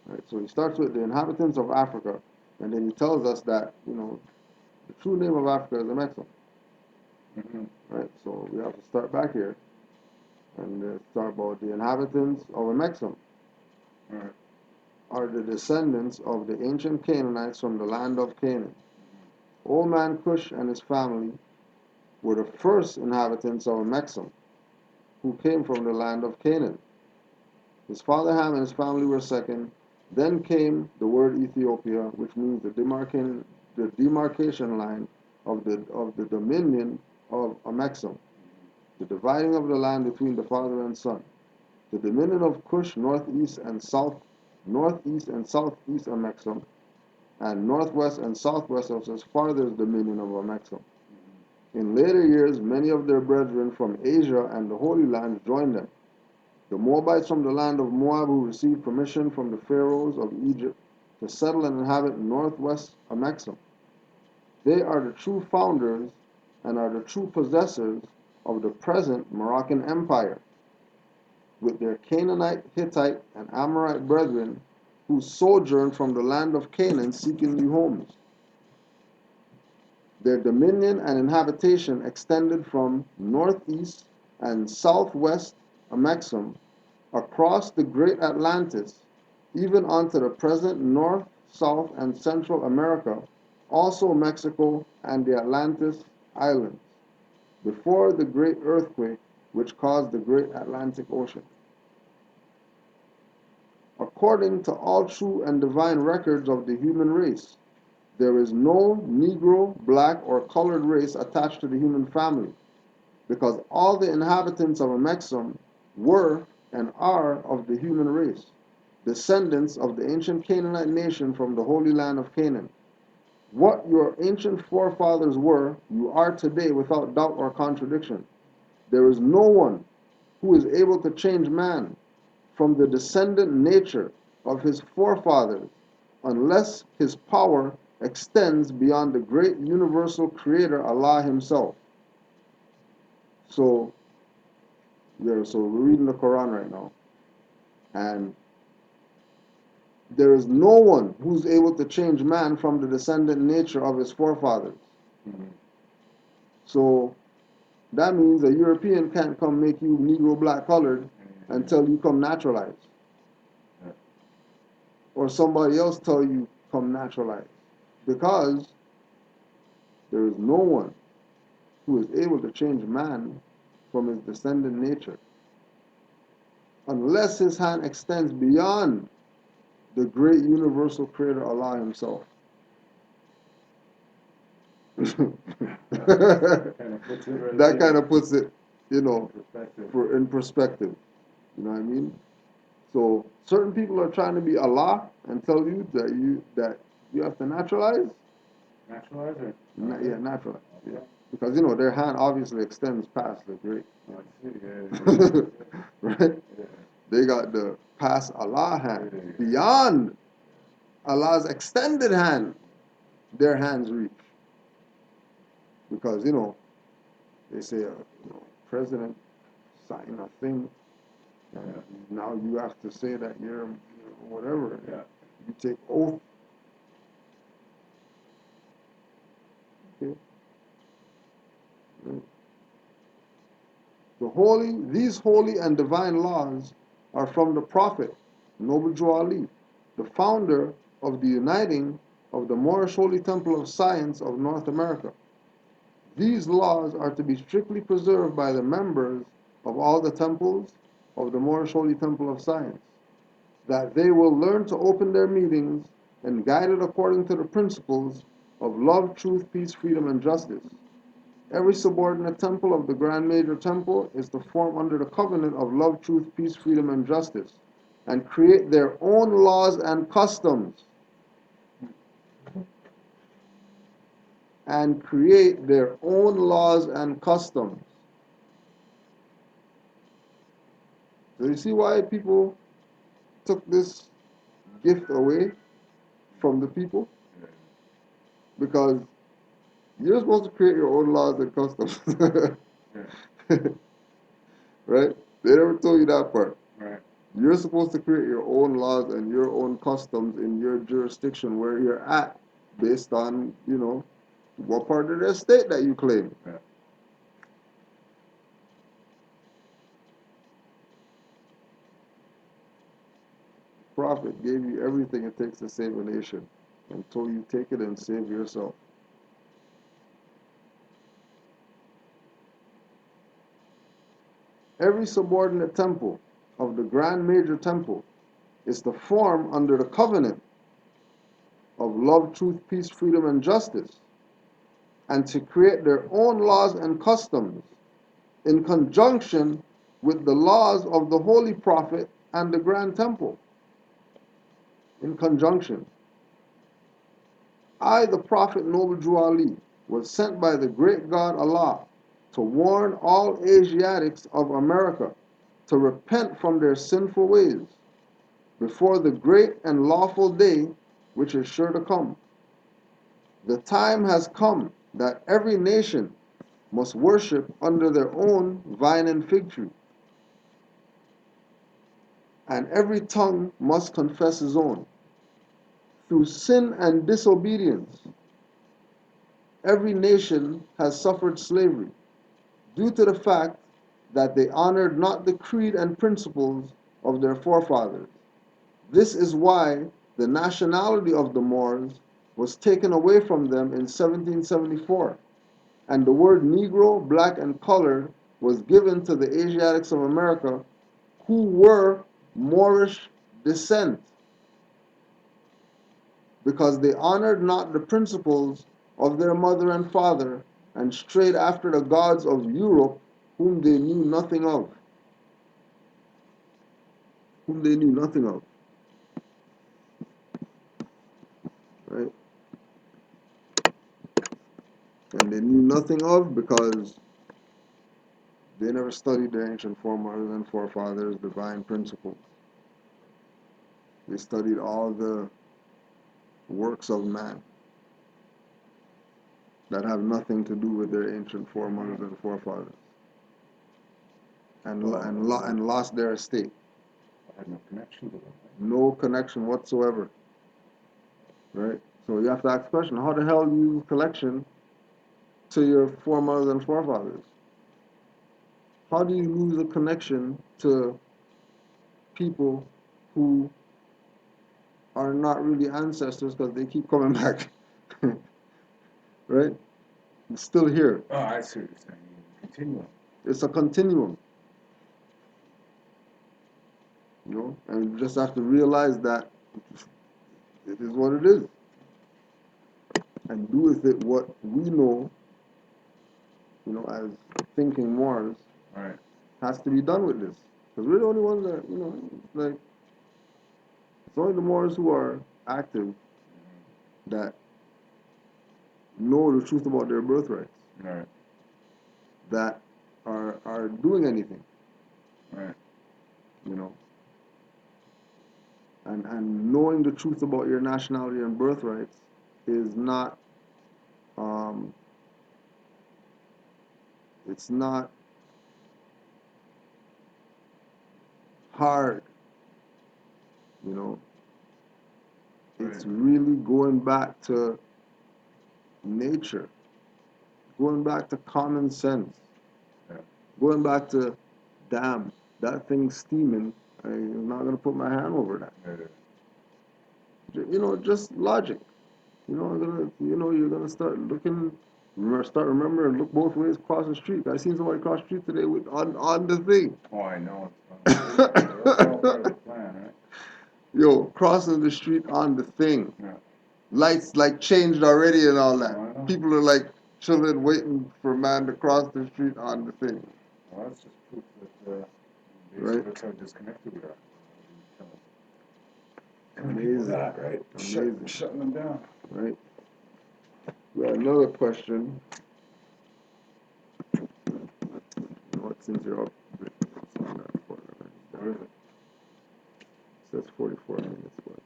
[SPEAKER 1] Right, so he starts with the inhabitants of Africa, and then he tells us that, the true name of Africa is Amexem. Right, so we have to start back here and start about the inhabitants of Amexem. Are the descendants of the ancient Canaanites from the land of Canaan. Old man Cush and his family were the first inhabitants of Amexem, who came from the land of Canaan. His father Ham and his family were second. Then came the word Ethiopia, which means the demarcation line of the dominion of Amexem, the dividing of the land between the father and son. The dominion of Cush, northeast and southeast Amexem, and northwest and southwest of his father's dominion of Amexem. In later years, many of their brethren from Asia and the Holy Land joined them. The Moabites from the land of Moab, who received permission from the pharaohs of Egypt to settle and inhabit northwest Amexem. They are the true founders and are the true possessors of the present Moroccan Empire, with their Canaanite, Hittite, and Amorite brethren who sojourned from the land of Canaan seeking new homes. Their dominion and inhabitation extended from northeast and southwest Amexem across the great Atlantis, even onto the present North, South, and Central America, also Mexico and the Atlantis Islands, before the great earthquake which caused the great Atlantic Ocean. According to all true and divine records of the human race, there is no Negro, black, or colored race attached to the human family, because all the inhabitants of Amexem were and are of the human race, descendants of the ancient Canaanite nation from the Holy Land of Canaan. What your ancient forefathers were, you are today without doubt or contradiction. There is no one who is able to change man from the descendant nature of his forefathers unless his power extends beyond the great universal creator Allah himself. So we're reading the Quran right now, and there is no one who's able to change man from the descendant nature of his forefathers. So that means a European can't come make you Negro, black, colored until you come naturalized. Or somebody else tell you come naturalized. Because there is no one who is able to change man from his descendant nature unless his hand extends beyond the great universal creator Allah himself. That kind of puts it, in perspective. You know what I mean? So certain people are trying to be Allah and tell you that you have to naturalize.
[SPEAKER 2] Naturalize or?
[SPEAKER 1] Yeah, naturalize. Yeah. Because their hand obviously extends past the great. Right?
[SPEAKER 2] Yeah.
[SPEAKER 1] They got the past Allah hand, beyond Allah's extended hand. Their hands reach. Because they say president sign a thing. Now you have to say that you're whatever.
[SPEAKER 2] Yeah.
[SPEAKER 1] You take oath These holy and divine laws are from the Prophet, Noble Jew Ali, the founder of the uniting of the Moorish Holy Temple of Science of North America. These laws are to be strictly preserved by the members of all the temples of the Moorish Holy Temple of Science, that they will learn to open their meetings and guide it according to the principles of love, truth, peace, freedom, and justice. Every subordinate temple of the Grand Major Temple is to form under the covenant of love, truth, peace, freedom, and justice, and create their own laws and customs. And create their own laws and customs. So you see why people took this gift away from the people? Because you're supposed to create your own laws and customs. Right? They never told you that part.
[SPEAKER 2] Right.
[SPEAKER 1] You're supposed to create your own laws and your own customs in your jurisdiction where you're at, based on, what part of their state that you claim.
[SPEAKER 2] Yeah.
[SPEAKER 1] Prophet gave you everything it takes to save a nation until you take it and save yourself. Every subordinate temple of the Grand Major Temple is to form under the covenant of love, truth, peace, freedom, and justice, and to create their own laws and customs in conjunction with the laws of the Holy Prophet and the Grand Temple. In conjunction. I, the Prophet Noble Jew Ali, was sent by the great God Allah to warn all Asiatics of America to repent from their sinful ways before the great and lawful day which is sure to come. The time has come that every nation must worship under their own vine and fig tree, and every tongue must confess his own. Through sin and disobedience, every nation has suffered slavery, due to the fact that they honored not the creed and principles of their forefathers. This is why the nationality of the Moors was taken away from them in 1774, and the word Negro, black, and colored was given to the Asiatics of America who were Moorish descent, because they honored not the principles of their mother and father, and strayed after the gods of Europe, whom they knew nothing of. Whom they knew nothing of. Right? And they knew nothing of because they never studied their ancient foremothers and forefathers' divine principles. They studied all the works of man that have nothing to do with their ancient foremothers and forefathers, and lost their estate.
[SPEAKER 2] I had no connection to them.
[SPEAKER 1] No connection whatsoever. Right? So you have to ask the question, how the hell do you use collection to your foremothers and forefathers? How do you lose a connection to people who are not really ancestors because they keep coming back? Right? It's still here.
[SPEAKER 2] Oh, I see what you're saying. Continuum.
[SPEAKER 1] It's a continuum. And you just have to realize that it is what it is. And do with it what we know, as thinking Moors,
[SPEAKER 2] Right.
[SPEAKER 1] has to be done with this. Because we're the only ones that, it's only the Moors who are active that know the truth about their birthrights,
[SPEAKER 2] Right.
[SPEAKER 1] that are doing anything,
[SPEAKER 2] Right.
[SPEAKER 1] And knowing the truth about your nationality and birthrights is not, it's not hard, It's really going back to nature, going back to common sense,
[SPEAKER 2] Yeah.
[SPEAKER 1] going back to damn, that thing's steaming. I'm not gonna put my hand over that. You know, just logic. You're gonna start looking, start remembering, look both ways, cross the street. I seen somebody cross the street today with on the thing.
[SPEAKER 2] Oh, I know. It's all part of the plan, right?
[SPEAKER 1] Yo, crossing the street on the thing.
[SPEAKER 2] Yeah.
[SPEAKER 1] Lights like changed already and all that.
[SPEAKER 2] Oh, I know.
[SPEAKER 1] People are like chilling, waiting for man to cross the street on the thing.
[SPEAKER 2] Well, that's just proof that basically
[SPEAKER 1] Right.
[SPEAKER 2] that's how disconnected we are.
[SPEAKER 1] Amazing.
[SPEAKER 2] That, right?
[SPEAKER 1] Amazing.
[SPEAKER 2] Shutting them down.
[SPEAKER 1] Right. We got another question. You know what, since you're up, it's on that corner, right?
[SPEAKER 2] Where is it?
[SPEAKER 1] It says 44 minutes, but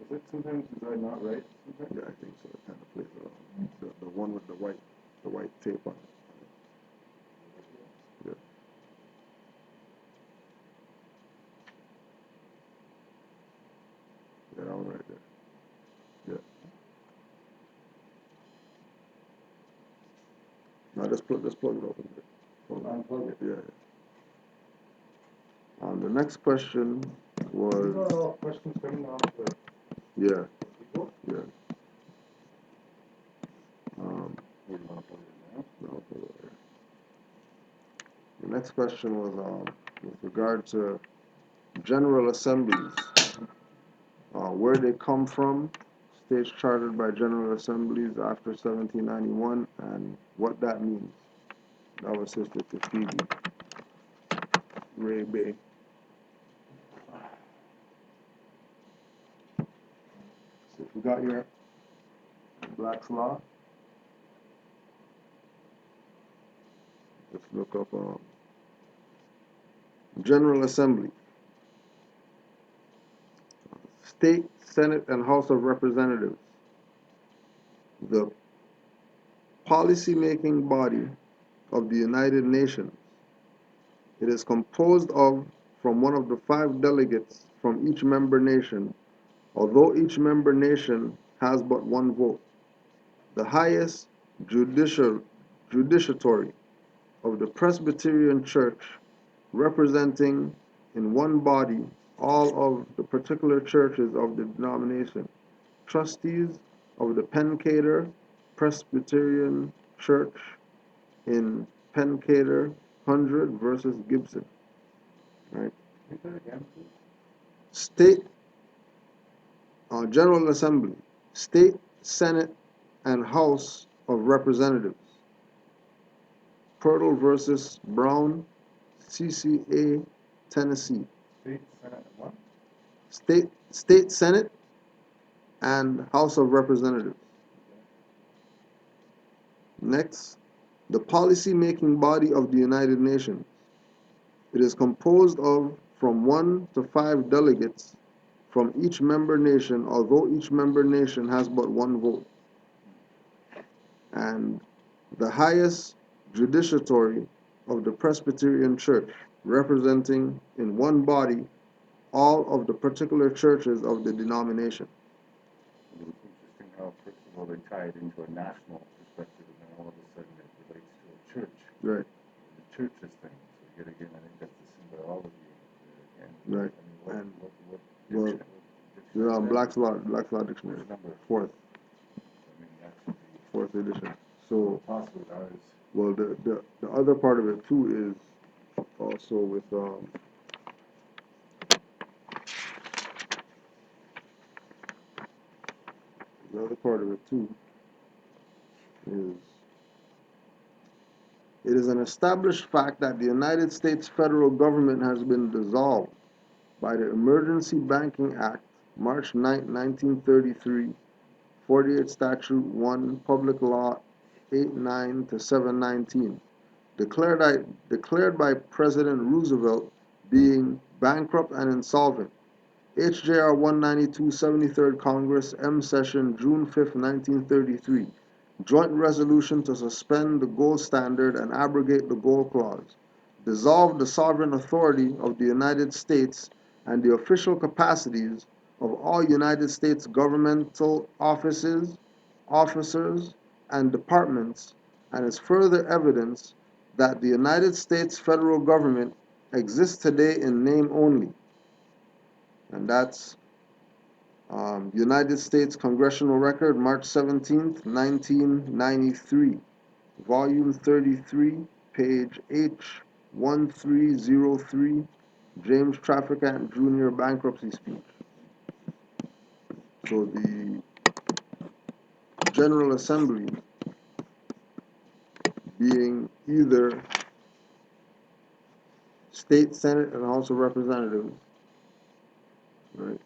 [SPEAKER 2] Is it sometimes, is that not right? Sometimes?
[SPEAKER 1] yeah, I think so. It kind of plays around. The one with the white tape on it. Yeah. Yeah, that one right there. Yeah. Now just plug it open.
[SPEAKER 2] Unplug it.
[SPEAKER 1] Yeah. The next question
[SPEAKER 2] These
[SPEAKER 1] was,
[SPEAKER 2] are all questions coming off the
[SPEAKER 1] yeah,
[SPEAKER 2] people.
[SPEAKER 1] yeah. Um,
[SPEAKER 2] Where do you want to put it now?
[SPEAKER 1] no, I'll put it there. The next question was with regard to general assemblies, where they come from, states chartered by general assemblies after 1791, and what that means. That was Sister Tuskegee, Ray Bay. So if you got your Black's Law, let's look up General Assembly. State, Senate, and House of Representatives. The policy-making body of the United Nations. It is composed of from one of the 5 delegates from each member nation, although each member nation has but 1 vote. The highest judiciatory of the Presbyterian Church, representing in one body all of the particular churches of the denomination. Trustees of the Pencader Presbyterian Church in Pencader 100 versus Gibson. Right?
[SPEAKER 2] Read that again, please.
[SPEAKER 1] State General Assembly, State, Senate, and House of Representatives. Pirtle versus Brown, CCA, Tennessee.
[SPEAKER 2] State, Senate, what?
[SPEAKER 1] State Senate and House of Representatives. Next, the policy-making body of the United Nations. It is composed of from 1 to 5 delegates from each member nation, although each member nation has but 1 vote. And the highest judiciatory of the Presbyterian Church, representing in one body all of the particular churches of the denomination.
[SPEAKER 2] It's interesting how, first of all, they tie it into a national perspective, and then all of a sudden it relates to a church.
[SPEAKER 1] Right.
[SPEAKER 2] The churches thing. So yet again, I think that's the symbolology there again.
[SPEAKER 1] Right.
[SPEAKER 2] I mean,
[SPEAKER 1] And,
[SPEAKER 2] what
[SPEAKER 1] well,
[SPEAKER 2] dictionary
[SPEAKER 1] you're on
[SPEAKER 2] is
[SPEAKER 1] Black's Law Dictionary,
[SPEAKER 2] Which number?
[SPEAKER 1] 4th,
[SPEAKER 2] I mean, that should be
[SPEAKER 1] 4th edition. So,
[SPEAKER 2] possibly ours.
[SPEAKER 1] well, the other part of it too is also with the other part of it too is it is an established fact that the United States federal government has been dissolved by the Emergency Banking Act, March 9, 1933, 48 Statute 1, Public Law 89 to 719, declared by President Roosevelt being bankrupt and insolvent. HJR 192, 73rd Congress, M Session, June 5, 1933. Joint resolution to suspend the gold standard and abrogate the gold clause. Dissolve the sovereign authority of the United States and the official capacities of all United States governmental officers, and departments, and is further evidence that the United States federal government exists today in name only, and that's United States Congressional Record, March 17th, 1993, Volume 33, page H1303, James Trafficant Jr. bankruptcy speech. So the General Assembly, being either state, senate, and House of Representatives, right,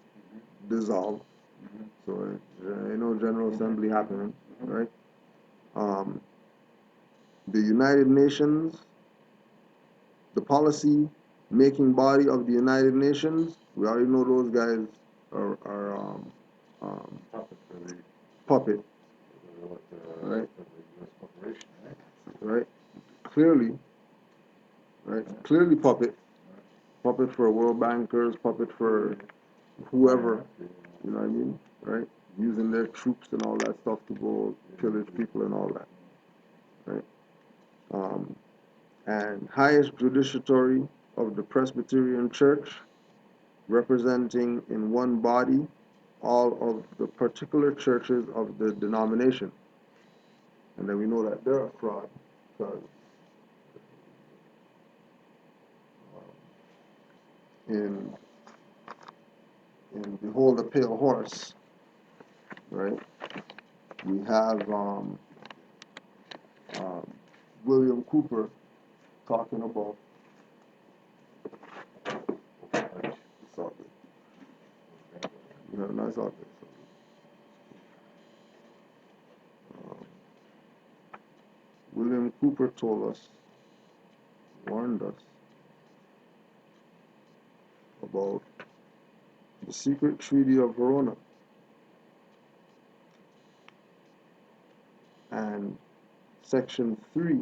[SPEAKER 1] dissolved. So ain't no General Assembly happening, right? Um, the United Nations, the policy making body of the United Nations, we already know those guys are
[SPEAKER 2] Puppet for the,
[SPEAKER 1] puppet,
[SPEAKER 2] what,
[SPEAKER 1] right?
[SPEAKER 2] for the US corporation, right?
[SPEAKER 1] Right? Clearly, right? Clearly puppet. Puppet for world bankers, puppet for whoever, you know what I mean? Right? Using their troops and all that stuff to go pillage people and all that, right? And highest judiciary of the Presbyterian Church, representing in one body all of the particular churches of the denomination. And then we know that they're a fraud because in Behold the Pale Horse, right, we have um, William Cooper talking about it's all good. No, it's all good. Um, William Cooper told us, warned us about the secret treaty of Verona, and section 3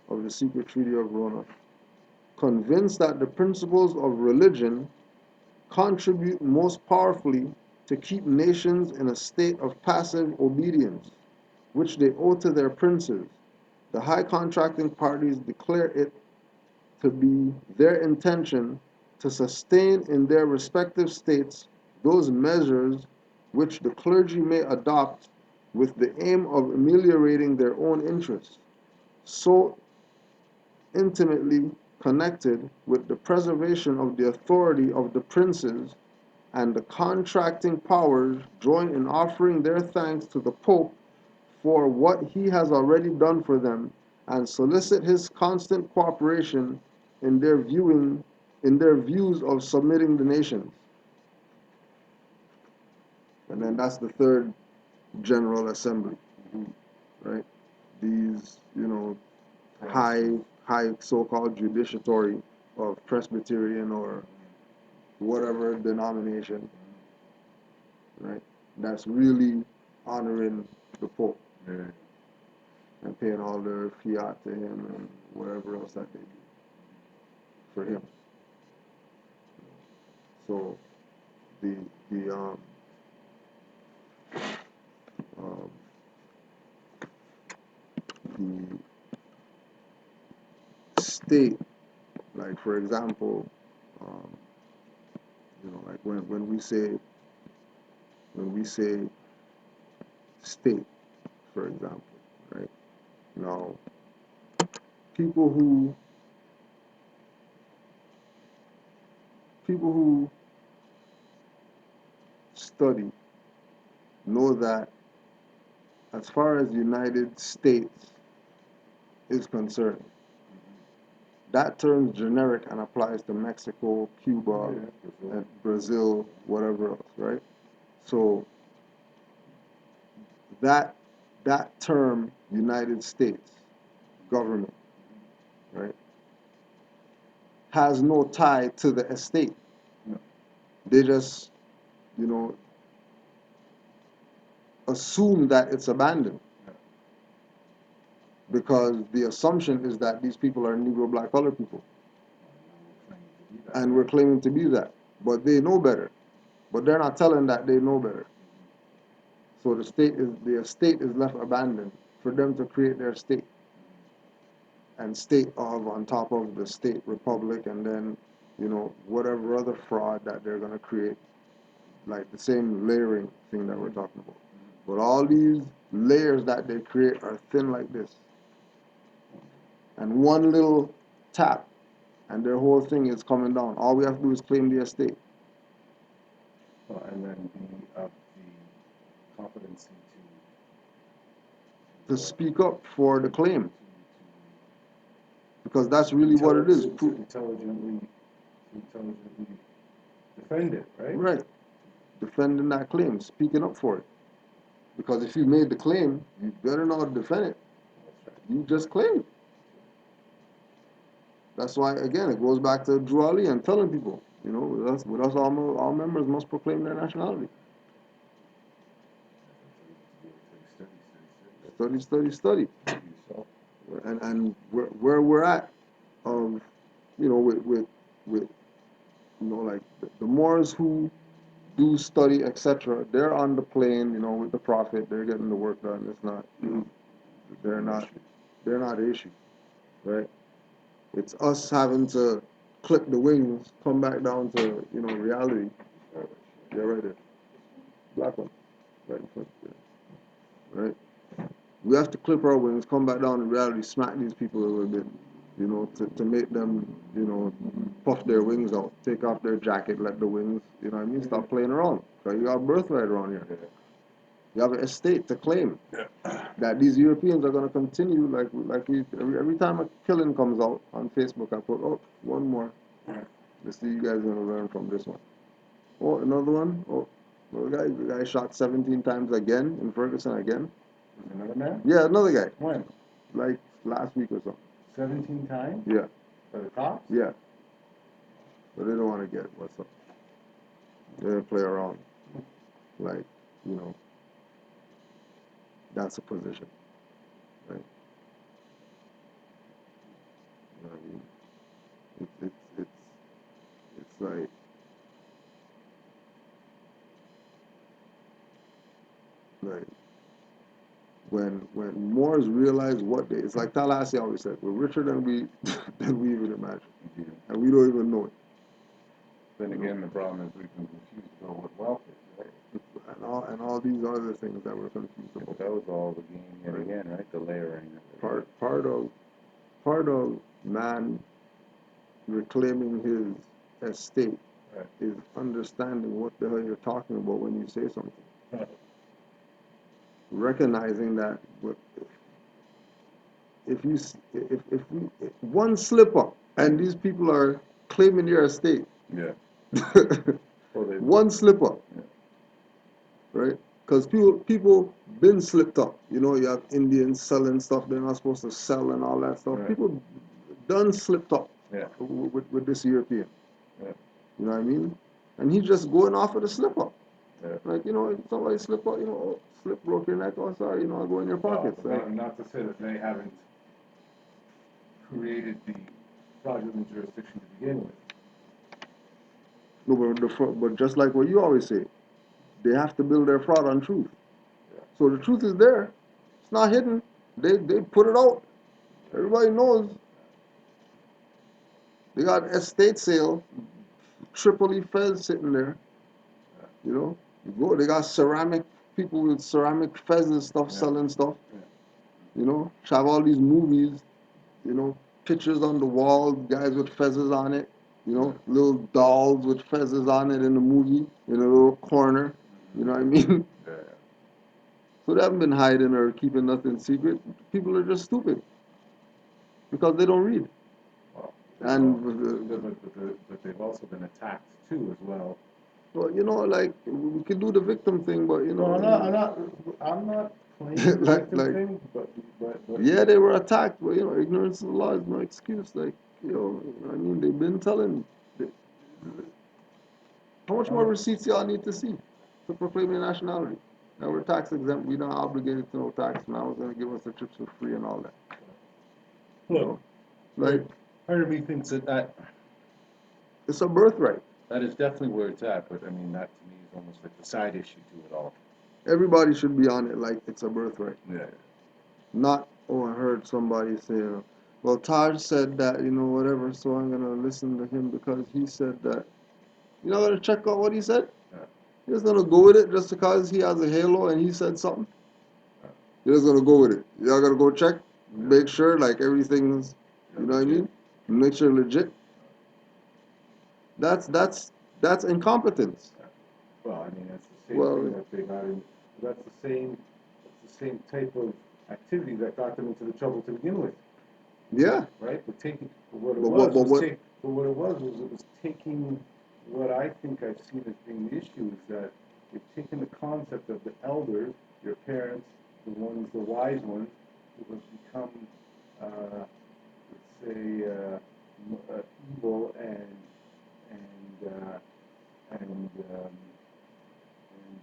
[SPEAKER 1] of the secret treaty of Verona, convinced that the principles of religion contribute most powerfully to keep nations in a state of passive obedience, which they owe to their princes. The high contracting parties declare it to be their intention to sustain in their respective states those measures which the clergy may adopt with the aim of ameliorating their own interests, so intimately connected with the preservation of the authority of the princes, and the contracting powers join in offering their thanks to the Pope for what he has already done for them, and solicit his constant cooperation in their views of submitting the nations. And then that's the third General Assembly, right? These, high so-called judiciary of Presbyterian or whatever denomination, right? That's really honoring the Pope.
[SPEAKER 2] Yeah.
[SPEAKER 1] And paying all their fiat to him and whatever else that they do for him. So the the um, um, the state, like for example, um, like when we say state, for example, right? Now, people who people who study know that as far as the United States is concerned, that term is generic and applies to Mexico, Cuba, and Brazil, whatever else, right? So that term, United States government, right, has no tie to the estate.
[SPEAKER 2] No.
[SPEAKER 1] They just, you know, assume that it's abandoned because the assumption is that these people are Negro, black, colored people, and we're claiming to be that, but they know better. But they're not telling that they know better. So the estate is left abandoned for them to create their state. and state of on top of the state republic, and then whatever other fraud that they're gonna create, like the same layering thing that we're talking about. But all these layers that they create are thin like this, and one little tap, and their whole thing is coming down. All we have to do is claim the estate.
[SPEAKER 2] And then be of the competency
[SPEAKER 1] To speak up for the claim, because that's really what it is.
[SPEAKER 2] to intelligently defend it, right?
[SPEAKER 1] Right. Defending that claim, speaking up for it. Because if you made the claim, you better not defend it. You just claim it. That's why, again, it goes back to Drew Ali and telling people, with us all members must proclaim their nationality. Study, study, study. And where we're at, with like the Moors who do study, etc. They're on the plane, with the Prophet. They're getting the work done. It's not, they're not the issue, right? It's us having to clip the wings, come back down to reality. Yeah, right there, black one, right in front, yeah. Right. We have to clip our wings, come back down to reality, smack these people a little bit, to make them, puff their wings out, take off their jacket, let the wings, what I mean, stop playing around. Because you got a birthright around here. You have an estate to claim. That these Europeans are going to continue, like we, every time a killing comes out on Facebook, I put, oh, one more. Let's see, you guys are going to learn from this one. Oh, another one. Oh, the guy shot 17 times again in Ferguson again.
[SPEAKER 2] Another man?
[SPEAKER 1] Yeah, another guy.
[SPEAKER 2] When?
[SPEAKER 1] Like last week or something.
[SPEAKER 2] 17 times?
[SPEAKER 1] Yeah.
[SPEAKER 2] For the cops?
[SPEAKER 1] Yeah. But they don't want to get what's up. They don't play around. Like, that's a position. Right? You know what I mean? It's like, when Moors realize what it's like Tallahassee always said, we're richer than we than we even imagine. And we don't even know it.
[SPEAKER 2] Then again, the problem is we've been confused about what wealth is, right?
[SPEAKER 1] And all these other things that we're confused about.
[SPEAKER 2] That was all the game yet again, right? The layering.
[SPEAKER 1] Part of man reclaiming his estate is understanding what the hell you're talking about when you say something.
[SPEAKER 2] Right.
[SPEAKER 1] Recognizing that if one slip up and these people are claiming their estate,
[SPEAKER 2] Yeah.
[SPEAKER 1] one slip up,
[SPEAKER 2] yeah.
[SPEAKER 1] Right? Because people been slipped up. You have Indians selling stuff they're not supposed to sell and all that stuff.
[SPEAKER 2] Right.
[SPEAKER 1] People done slipped up.
[SPEAKER 2] Yeah.
[SPEAKER 1] With this European.
[SPEAKER 2] Yeah.
[SPEAKER 1] You know what I mean? And he's just going off of the slip up.
[SPEAKER 2] Yeah.
[SPEAKER 1] Like, if somebody slip up, slip, broke your neck, oh sorry, I'll go in your pockets.
[SPEAKER 2] Not to say that they haven't created the fraudulent jurisdiction to begin with.
[SPEAKER 1] No, but just like what you always say, they have to build their fraud on truth.
[SPEAKER 2] Yeah.
[SPEAKER 1] So the truth is there. It's not hidden. They put it out. Everybody knows. They got estate sale, Tripoli Fez sitting there. You go. They got ceramic people with ceramic Fez and stuff selling stuff. Have all these movies. Pictures on the wall, guys with fezzes on it. Little dolls with fezzes on it in the movie in a little corner. You know what I mean?
[SPEAKER 2] Yeah.
[SPEAKER 1] So they haven't been hiding or keeping nothing secret. People are just stupid because they don't read.
[SPEAKER 2] Well,
[SPEAKER 1] And
[SPEAKER 2] but they've also been attacked too as well.
[SPEAKER 1] Well, like we can do the victim thing, but
[SPEAKER 2] No, I'm not playing the victim thing, but
[SPEAKER 1] yeah, they were attacked, but ignorance of the law is no excuse. Like, I mean, they've been telling. How much more receipts y'all need to see to proclaim your nationality? Now we're tax exempt, we're not obligated to no tax. Now it's gonna give us the trips for free and all that.
[SPEAKER 2] Look,
[SPEAKER 1] like
[SPEAKER 2] part of me thinks that
[SPEAKER 1] it's a birthright.
[SPEAKER 2] that is definitely where it's at, but I mean that to me is almost like the side issue to it all.
[SPEAKER 1] Everybody should be on it like it's a birthright.
[SPEAKER 2] Yeah.
[SPEAKER 1] Not, I heard somebody say, Well, Taj said that, whatever, so I'm gonna listen to him because he said that. You're not gonna check out what he said?
[SPEAKER 2] Yeah.
[SPEAKER 1] You're just gonna go with it just because he has a halo and he said something? You're just gonna go with it. You're not gonna go check, make sure like everything's, you know what I mean? Make sure legit. That's incompetence.
[SPEAKER 2] Well, I mean, that's the same
[SPEAKER 1] Well,
[SPEAKER 2] thing that they got in. That's the same type of activity that got them into the trouble to begin with,
[SPEAKER 1] yeah.
[SPEAKER 2] right? But taking what it
[SPEAKER 1] But
[SPEAKER 2] was
[SPEAKER 1] what?
[SPEAKER 2] was take. But what it was taking what I think I've seen as being the issue is that they've taken the concept of the elders, your parents, the wise ones, who have become, let's say, evil and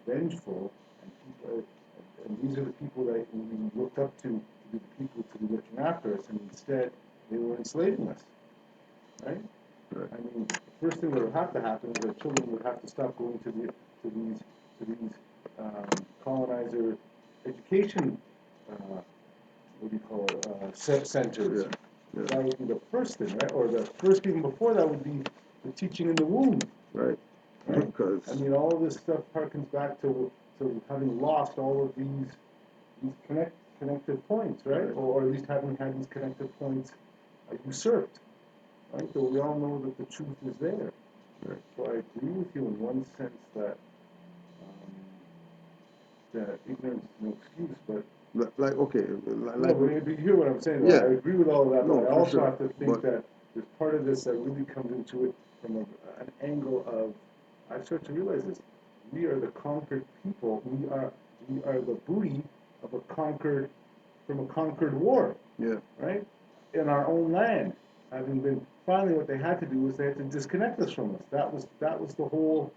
[SPEAKER 2] vengeful, and people, and these are the people that we looked up to be the people to be looking after us, and instead they were enslaving us, right?
[SPEAKER 1] Right.
[SPEAKER 2] I mean, the first thing that would have to happen is that children would have to stop going to these colonizer education, what do you call it, centers.
[SPEAKER 1] Yeah.
[SPEAKER 2] That would be the first thing, right? Or the first, even before that, would be the teaching in the womb.
[SPEAKER 1] Right.
[SPEAKER 2] Right?
[SPEAKER 1] Because
[SPEAKER 2] I mean, all of this stuff harkens back to having lost all of these connected points, right? Or at least having had these connected points usurped, right? So we all know that the truth is there.
[SPEAKER 1] right.
[SPEAKER 2] So I agree with you in one sense that ignorance is no excuse, but
[SPEAKER 1] Like okay,
[SPEAKER 2] no, but you hear what I'm saying, though.
[SPEAKER 1] yeah.
[SPEAKER 2] I agree with all of that,
[SPEAKER 1] No,
[SPEAKER 2] but I
[SPEAKER 1] for
[SPEAKER 2] also
[SPEAKER 1] sure.
[SPEAKER 2] have to think
[SPEAKER 1] But
[SPEAKER 2] that there's part of this that really comes into it from an angle of, I start to realize this, we are the conquered people, we are the booty of from a conquered war,
[SPEAKER 1] yeah,
[SPEAKER 2] right? In our own land, having been, finally what they had to do was they had to disconnect us from us. That was the whole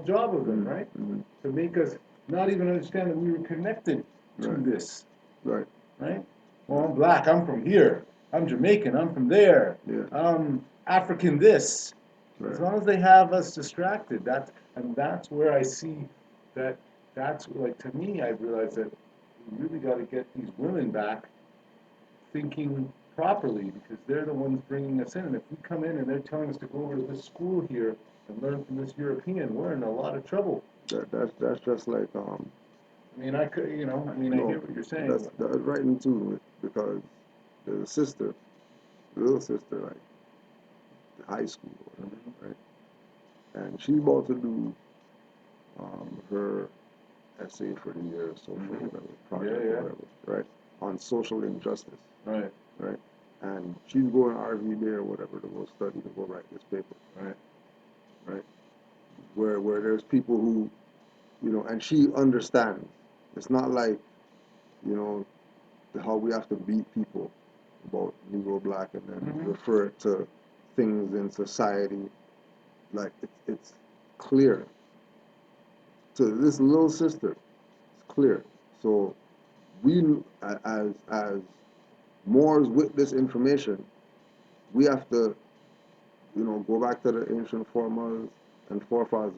[SPEAKER 2] job of them, right?
[SPEAKER 1] mm-hmm.
[SPEAKER 2] To make us not even understand that we were connected to
[SPEAKER 1] Right.
[SPEAKER 2] this.
[SPEAKER 1] Right.
[SPEAKER 2] Right? Well, I'm black, I'm from here. I'm Jamaican, I'm from there.
[SPEAKER 1] Yeah.
[SPEAKER 2] I'm African this.
[SPEAKER 1] Right.
[SPEAKER 2] As long as they have us distracted, that's where I see that's like, to me, I've realized that we really got to get these women back thinking properly, because they're the ones bringing us in. And if we come in and they're telling us to go over to this school here and learn from this European, we're in a lot of trouble.
[SPEAKER 1] That's just like
[SPEAKER 2] I mean, I could, I mean, I
[SPEAKER 1] no,
[SPEAKER 2] hear what you're saying.
[SPEAKER 1] that's right into it because there's a sister, little sister, like high school, or whatever, right? And she's about to do her essay for the year, social whatever project or whatever, right? On social injustice,
[SPEAKER 2] Right.
[SPEAKER 1] right? And she's going RV there or whatever to go study to go write this paper,
[SPEAKER 2] Right.
[SPEAKER 1] right? Where there's people who, and she understands. It's not like, you know, how we have to beat people about Negro black and then refer to things in society. Like it's clear to this little sister. It's clear. So we, as Moors with this information, we have to, go back to the ancient forefathers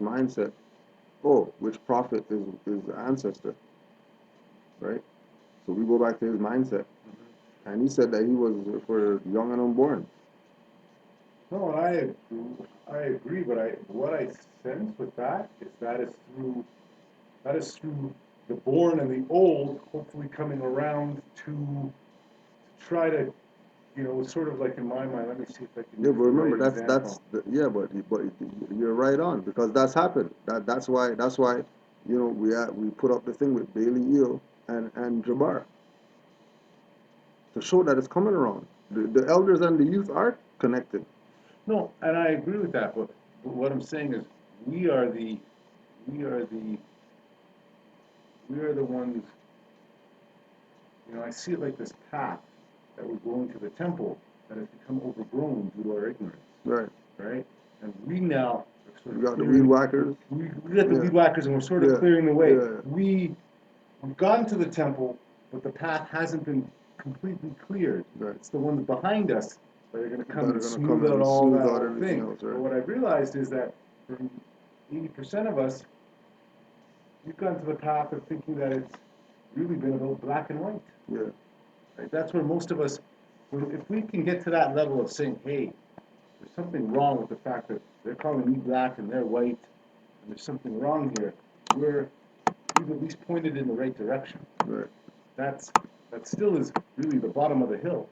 [SPEAKER 1] mindset. Oh, which prophet is the ancestor, right? So we go back to his mindset, and he said that he was for young and unborn.
[SPEAKER 2] No, I agree, but what I sense with that is through the born and the old, hopefully coming around to try to, sort of like in my mind. Let me see if I can
[SPEAKER 1] Yeah,
[SPEAKER 2] use
[SPEAKER 1] but
[SPEAKER 2] the
[SPEAKER 1] remember
[SPEAKER 2] right example.
[SPEAKER 1] yeah, but you're right on because that's happened. That's why we put up the thing with Bailey Eel and Jabbar to show that it's coming around. The elders and the youth are connected.
[SPEAKER 2] No, and I agree with that, but what I'm saying is we are the we are the we are the ones. I see it like this path that we're going to the temple that has become overgrown due to our ignorance,
[SPEAKER 1] Right.
[SPEAKER 2] right? And we now are sort
[SPEAKER 1] You
[SPEAKER 2] of
[SPEAKER 1] got the weed
[SPEAKER 2] clearing.
[SPEAKER 1] whackers.
[SPEAKER 2] We got the
[SPEAKER 1] Yeah.
[SPEAKER 2] weed whackers, and we're sort of
[SPEAKER 1] Yeah.
[SPEAKER 2] clearing the way.
[SPEAKER 1] Yeah.
[SPEAKER 2] We've gotten to the temple, but the path hasn't been completely cleared.
[SPEAKER 1] Right.
[SPEAKER 2] It's the ones behind us that are going to come
[SPEAKER 1] That are
[SPEAKER 2] and
[SPEAKER 1] gonna
[SPEAKER 2] smooth
[SPEAKER 1] come
[SPEAKER 2] out
[SPEAKER 1] and
[SPEAKER 2] all
[SPEAKER 1] smooth
[SPEAKER 2] that
[SPEAKER 1] out
[SPEAKER 2] whole
[SPEAKER 1] everything
[SPEAKER 2] thing.
[SPEAKER 1] else,
[SPEAKER 2] But
[SPEAKER 1] right?
[SPEAKER 2] what I've realized is that for 80% of us, we've gone to the path of thinking that it's really been about black and white.
[SPEAKER 1] Yeah.
[SPEAKER 2] Right? That's where most of us if we can get to that level of saying, hey, there's something wrong with the fact that they're calling me black and they're white, and there's something wrong here, we've at least pointed in the right direction.
[SPEAKER 1] Right.
[SPEAKER 2] That still is really the bottom of the hill.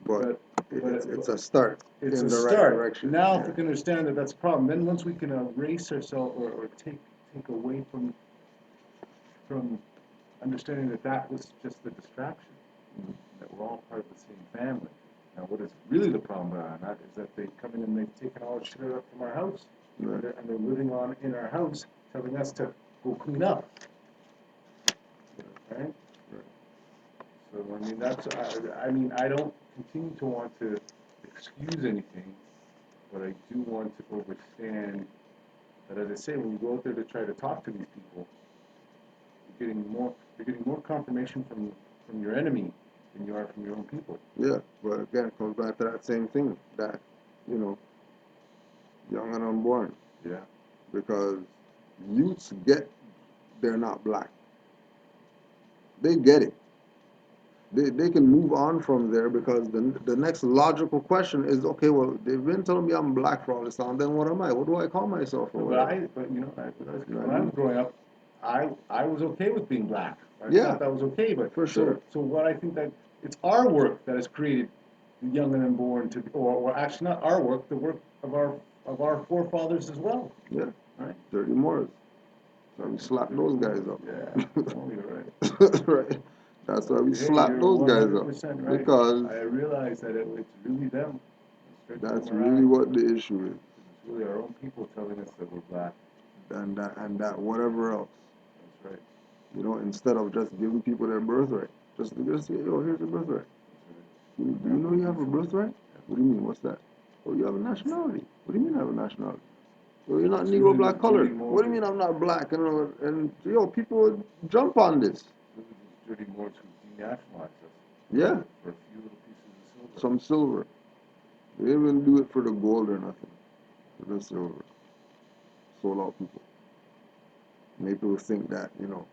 [SPEAKER 1] But it's a start
[SPEAKER 2] It's
[SPEAKER 1] in
[SPEAKER 2] a
[SPEAKER 1] the right
[SPEAKER 2] start.
[SPEAKER 1] direction.
[SPEAKER 2] Now,
[SPEAKER 1] Yeah.
[SPEAKER 2] if we can understand that that's a problem, then once we can erase ourselves or take away from understanding that that was just a distraction, that we're all part of the same family. Now, what is really the problem behind that is that they come in and they've taken all the shit up from our house,
[SPEAKER 1] Right.
[SPEAKER 2] and they're living on in our house, telling us to go clean up. Right? So I mean, I mean, I don't continue to want to excuse anything, but I do want to understand that, as I say, when you go out there to try to talk to these people, you're getting more confirmation from your enemy than you are from your own people.
[SPEAKER 1] Yeah, but again, it comes back to that same thing, that, you know, young and unborn.
[SPEAKER 2] Yeah.
[SPEAKER 1] Because youths get they're not black. They get it. They can move on from there, because the next logical question is, okay, well, they've been telling me I'm black for all this time, then what am I? What do I call myself? Or
[SPEAKER 2] But you know, when I was growing up, I was okay with being black. I
[SPEAKER 1] Yeah,
[SPEAKER 2] thought that was okay, but
[SPEAKER 1] for sure.
[SPEAKER 2] So what I think that it's our work that has created the young and unborn to, or actually not our work, the work of our forefathers as well.
[SPEAKER 1] Yeah,
[SPEAKER 2] Right.
[SPEAKER 1] dirty Moors. So we slap those guys up.
[SPEAKER 2] Yeah, oh, you're right.
[SPEAKER 1] Right. That's why we
[SPEAKER 2] Hey,
[SPEAKER 1] slap
[SPEAKER 2] you're
[SPEAKER 1] those guys up.
[SPEAKER 2] 100% right.
[SPEAKER 1] Because
[SPEAKER 2] I realize that it's really them.
[SPEAKER 1] that's really what the issue is.
[SPEAKER 2] It's really our own people telling us that we're black.
[SPEAKER 1] And that whatever else.
[SPEAKER 2] That's right.
[SPEAKER 1] You know, instead of just giving people their birthright. Just say, yo, here's your birthright. Do you know you have a birthright? What do you mean? What's that? Oh, you have a nationality. What do you mean I have a nationality? Well, you're not
[SPEAKER 2] It's
[SPEAKER 1] Negro,
[SPEAKER 2] really-
[SPEAKER 1] black,
[SPEAKER 2] it's
[SPEAKER 1] colored.
[SPEAKER 2] really more-
[SPEAKER 1] What do you mean I'm not black? And yo, people would jump on this.
[SPEAKER 2] Dirty Moors who denationalized us.
[SPEAKER 1] Yeah.
[SPEAKER 2] For a few little pieces of silver.
[SPEAKER 1] Some silver. They didn't even do it for the gold or nothing. For the silver. Sold out people. Made people think that, you know,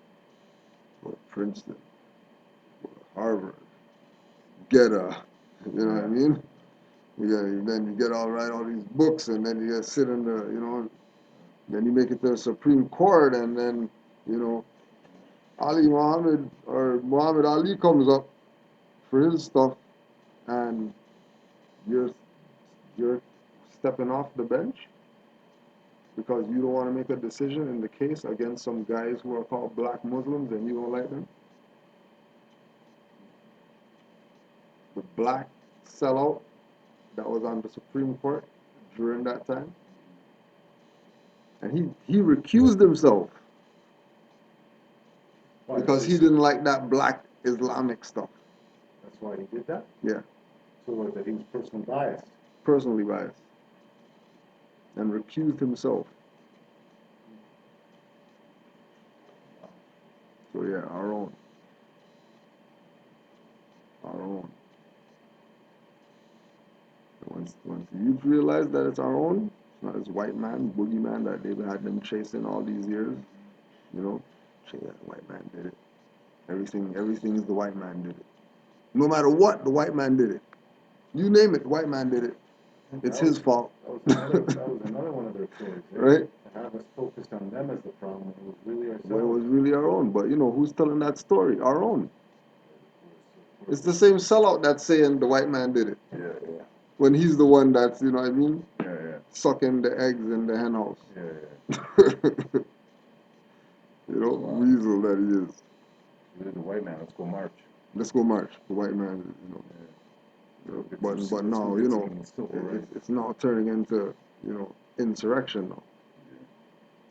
[SPEAKER 1] go to Princeton, go to Harvard, get a, you know what I mean? Then you get all these books, and then you get sit in the, you know, then you make it to the Supreme Court, and then, you know, Muhammad Ali comes up for his stuff, and you're you're stepping off the bench because you don't want to make a decision in the case against some guys who are called black Muslims and you don't like them. The black sellout that was on the Supreme Court during that time, and he recused himself because he didn't like that black Islamic stuff.
[SPEAKER 2] That's why he did that?
[SPEAKER 1] Yeah.
[SPEAKER 2] So what, that he was personally biased?
[SPEAKER 1] Personally biased. And recused himself. So yeah, our own. Our own. Once the youth realize that it's our own, it's not this white man, boogeyman that they've had them chasing all these years, you know, say that the white man did it. Everything is the white man did it. No matter what, the white man did it. You name it, the white man did it. It's his fault.
[SPEAKER 2] That was another one of their stories.
[SPEAKER 1] Right?
[SPEAKER 2] To have us focused on them as the problem, it was really ourselves.
[SPEAKER 1] Well, it was really our own. But you know, who's telling that story? Our own. It's the same sellout that's saying the white man did it.
[SPEAKER 2] Yeah, yeah.
[SPEAKER 1] When he's the one that's, you know what I mean?
[SPEAKER 2] Yeah, yeah.
[SPEAKER 1] Sucking the eggs in the hen house.
[SPEAKER 2] Yeah, yeah.
[SPEAKER 1] You know, weasel that he is.
[SPEAKER 2] You're the white man, let's go march.
[SPEAKER 1] Let's go march. The white man, you know. But now, you know, it's now turning into, you know, insurrection now.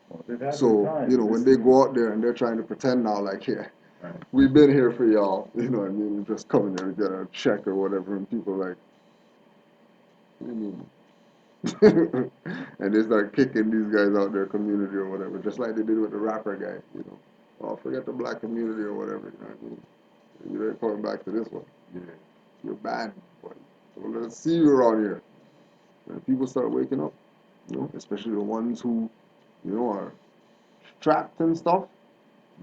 [SPEAKER 2] Well,
[SPEAKER 1] so, you know, when they go out there and they're trying to pretend now, like, yeah, right, we've been here for y'all, you know what I mean? We just come in there and get a check or whatever, and people are like, what do you mean? And they start kicking these guys out their community or whatever, just like they did with the rapper guy, you know. Oh, forget the black community or whatever, you know what I mean? You're coming back to this one. Yeah. You're bad, boy. So let's see you around here. And people start waking up, you know, especially the ones who, you know, are trapped and stuff,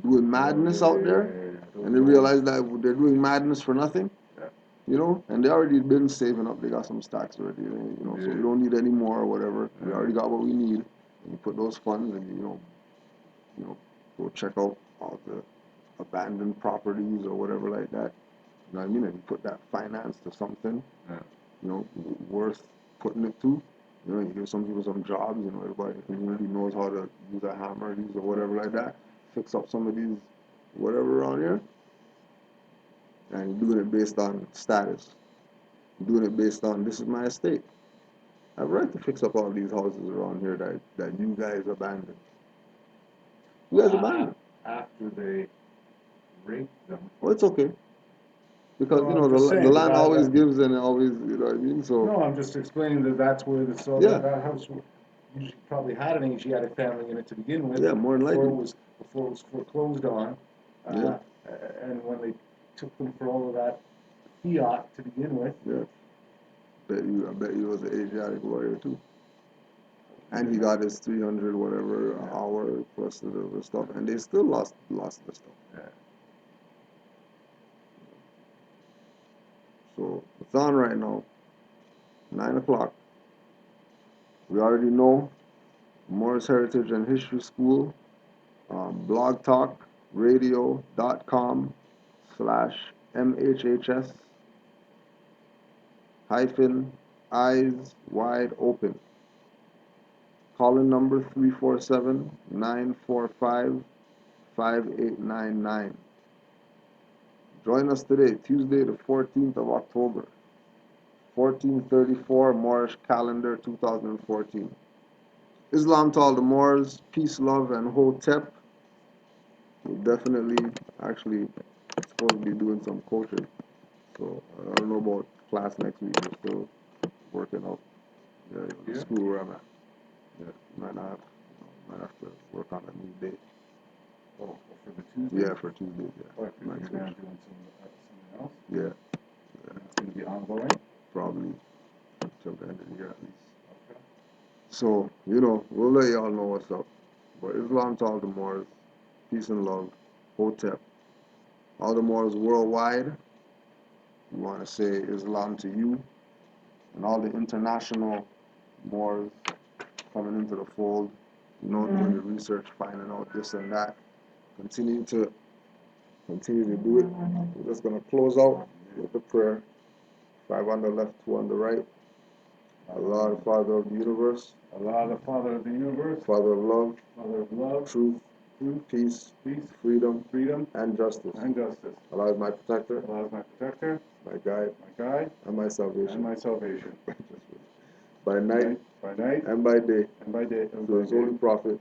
[SPEAKER 1] doing madness out there, and they realize that they're doing madness for nothing. Yeah. you know, and they already been saving up. They got some stacks already, you know, so
[SPEAKER 2] Yeah.
[SPEAKER 1] we don't need any more or whatever. We
[SPEAKER 2] Yeah.
[SPEAKER 1] already got what we need. And you put those funds and you know, go check out all the abandoned properties or whatever like that. You know what I mean? And you put that finance to something,
[SPEAKER 2] Yeah.
[SPEAKER 1] you know, worth putting it to. You know, you give some people some jobs. You know, everybody in the community knows how to use a hammer, use or whatever like that. Fix up some of these whatever around here, and you're doing it based on status. You're doing it based on this is my estate. I have a right to fix up all these houses around here that you guys abandoned. You guys abandoned.
[SPEAKER 2] After they rape them.
[SPEAKER 1] Well, it's okay because
[SPEAKER 2] No,
[SPEAKER 1] you
[SPEAKER 2] I'm
[SPEAKER 1] know
[SPEAKER 2] just
[SPEAKER 1] the
[SPEAKER 2] saying
[SPEAKER 1] land always
[SPEAKER 2] that.
[SPEAKER 1] gives and it always, you know what I mean. So
[SPEAKER 2] No, I'm just explaining that that's where the so
[SPEAKER 1] yeah,
[SPEAKER 2] that house usually probably had an Asiatic family in it to begin with.
[SPEAKER 1] yeah, more than
[SPEAKER 2] before
[SPEAKER 1] likely.
[SPEAKER 2] it was before it was foreclosed on.
[SPEAKER 1] Yeah.
[SPEAKER 2] And when they took them for all of that fiat to begin with.
[SPEAKER 1] Yeah. I bet you was an Asiatic lawyer too. And he got his 300 whatever hour plus the stuff, and they still lost the stuff.
[SPEAKER 2] Yeah.
[SPEAKER 1] So it's on right now, 9 o'clock. We already know Morris Heritage and History School, blogtalkradio.com/MHHS hyphen eyes wide open. Call-in number 347-945-5899. Join us today, Tuesday the 14th of October, 1434 Moorish calendar 2014. Islam to all the Moors, peace, love, and hotep. We're definitely actually supposed to be doing some coaching. So I don't know about class next week. We're still working out the school where I'm at. Yeah, might have to work on a new date.
[SPEAKER 2] Oh, for the Tuesday?
[SPEAKER 1] Yeah, for Tuesday. Yeah.
[SPEAKER 2] What, because
[SPEAKER 1] Next
[SPEAKER 2] you're now
[SPEAKER 1] week.
[SPEAKER 2] doing something else?
[SPEAKER 1] Yeah.
[SPEAKER 2] And it's going to be ongoing?
[SPEAKER 1] Probably until the end of the year at least.
[SPEAKER 2] Okay.
[SPEAKER 1] So, you know, we'll let y'all know what's up. But Islam to all the Moors, peace and love, hotep. All the Moors worldwide, we want to say Islam to you. And all the international Moors coming into the fold, you know, doing the research, finding out this and that. Continue to do it. We're just going to close out with the prayer. 5 on the left, 2 on the right. Allah, the Father of the universe.
[SPEAKER 2] Allah, the Father of the universe.
[SPEAKER 1] Father of
[SPEAKER 2] love,
[SPEAKER 1] truth, peace, freedom, and justice.
[SPEAKER 2] and justice.
[SPEAKER 1] Allah is my protector,
[SPEAKER 2] Allah is my protector,
[SPEAKER 1] my guide, and my salvation. By night, and by day, through His holy prophet,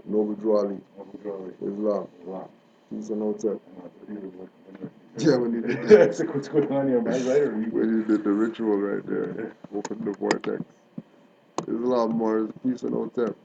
[SPEAKER 1] Noble Drew Ali, Islam, peace and hotep. Yeah, when you did that.
[SPEAKER 2] That's what's going on here. Am I right or you?
[SPEAKER 1] When you did the ritual right there, open the vortex. Islam, Moors, peace and hotep.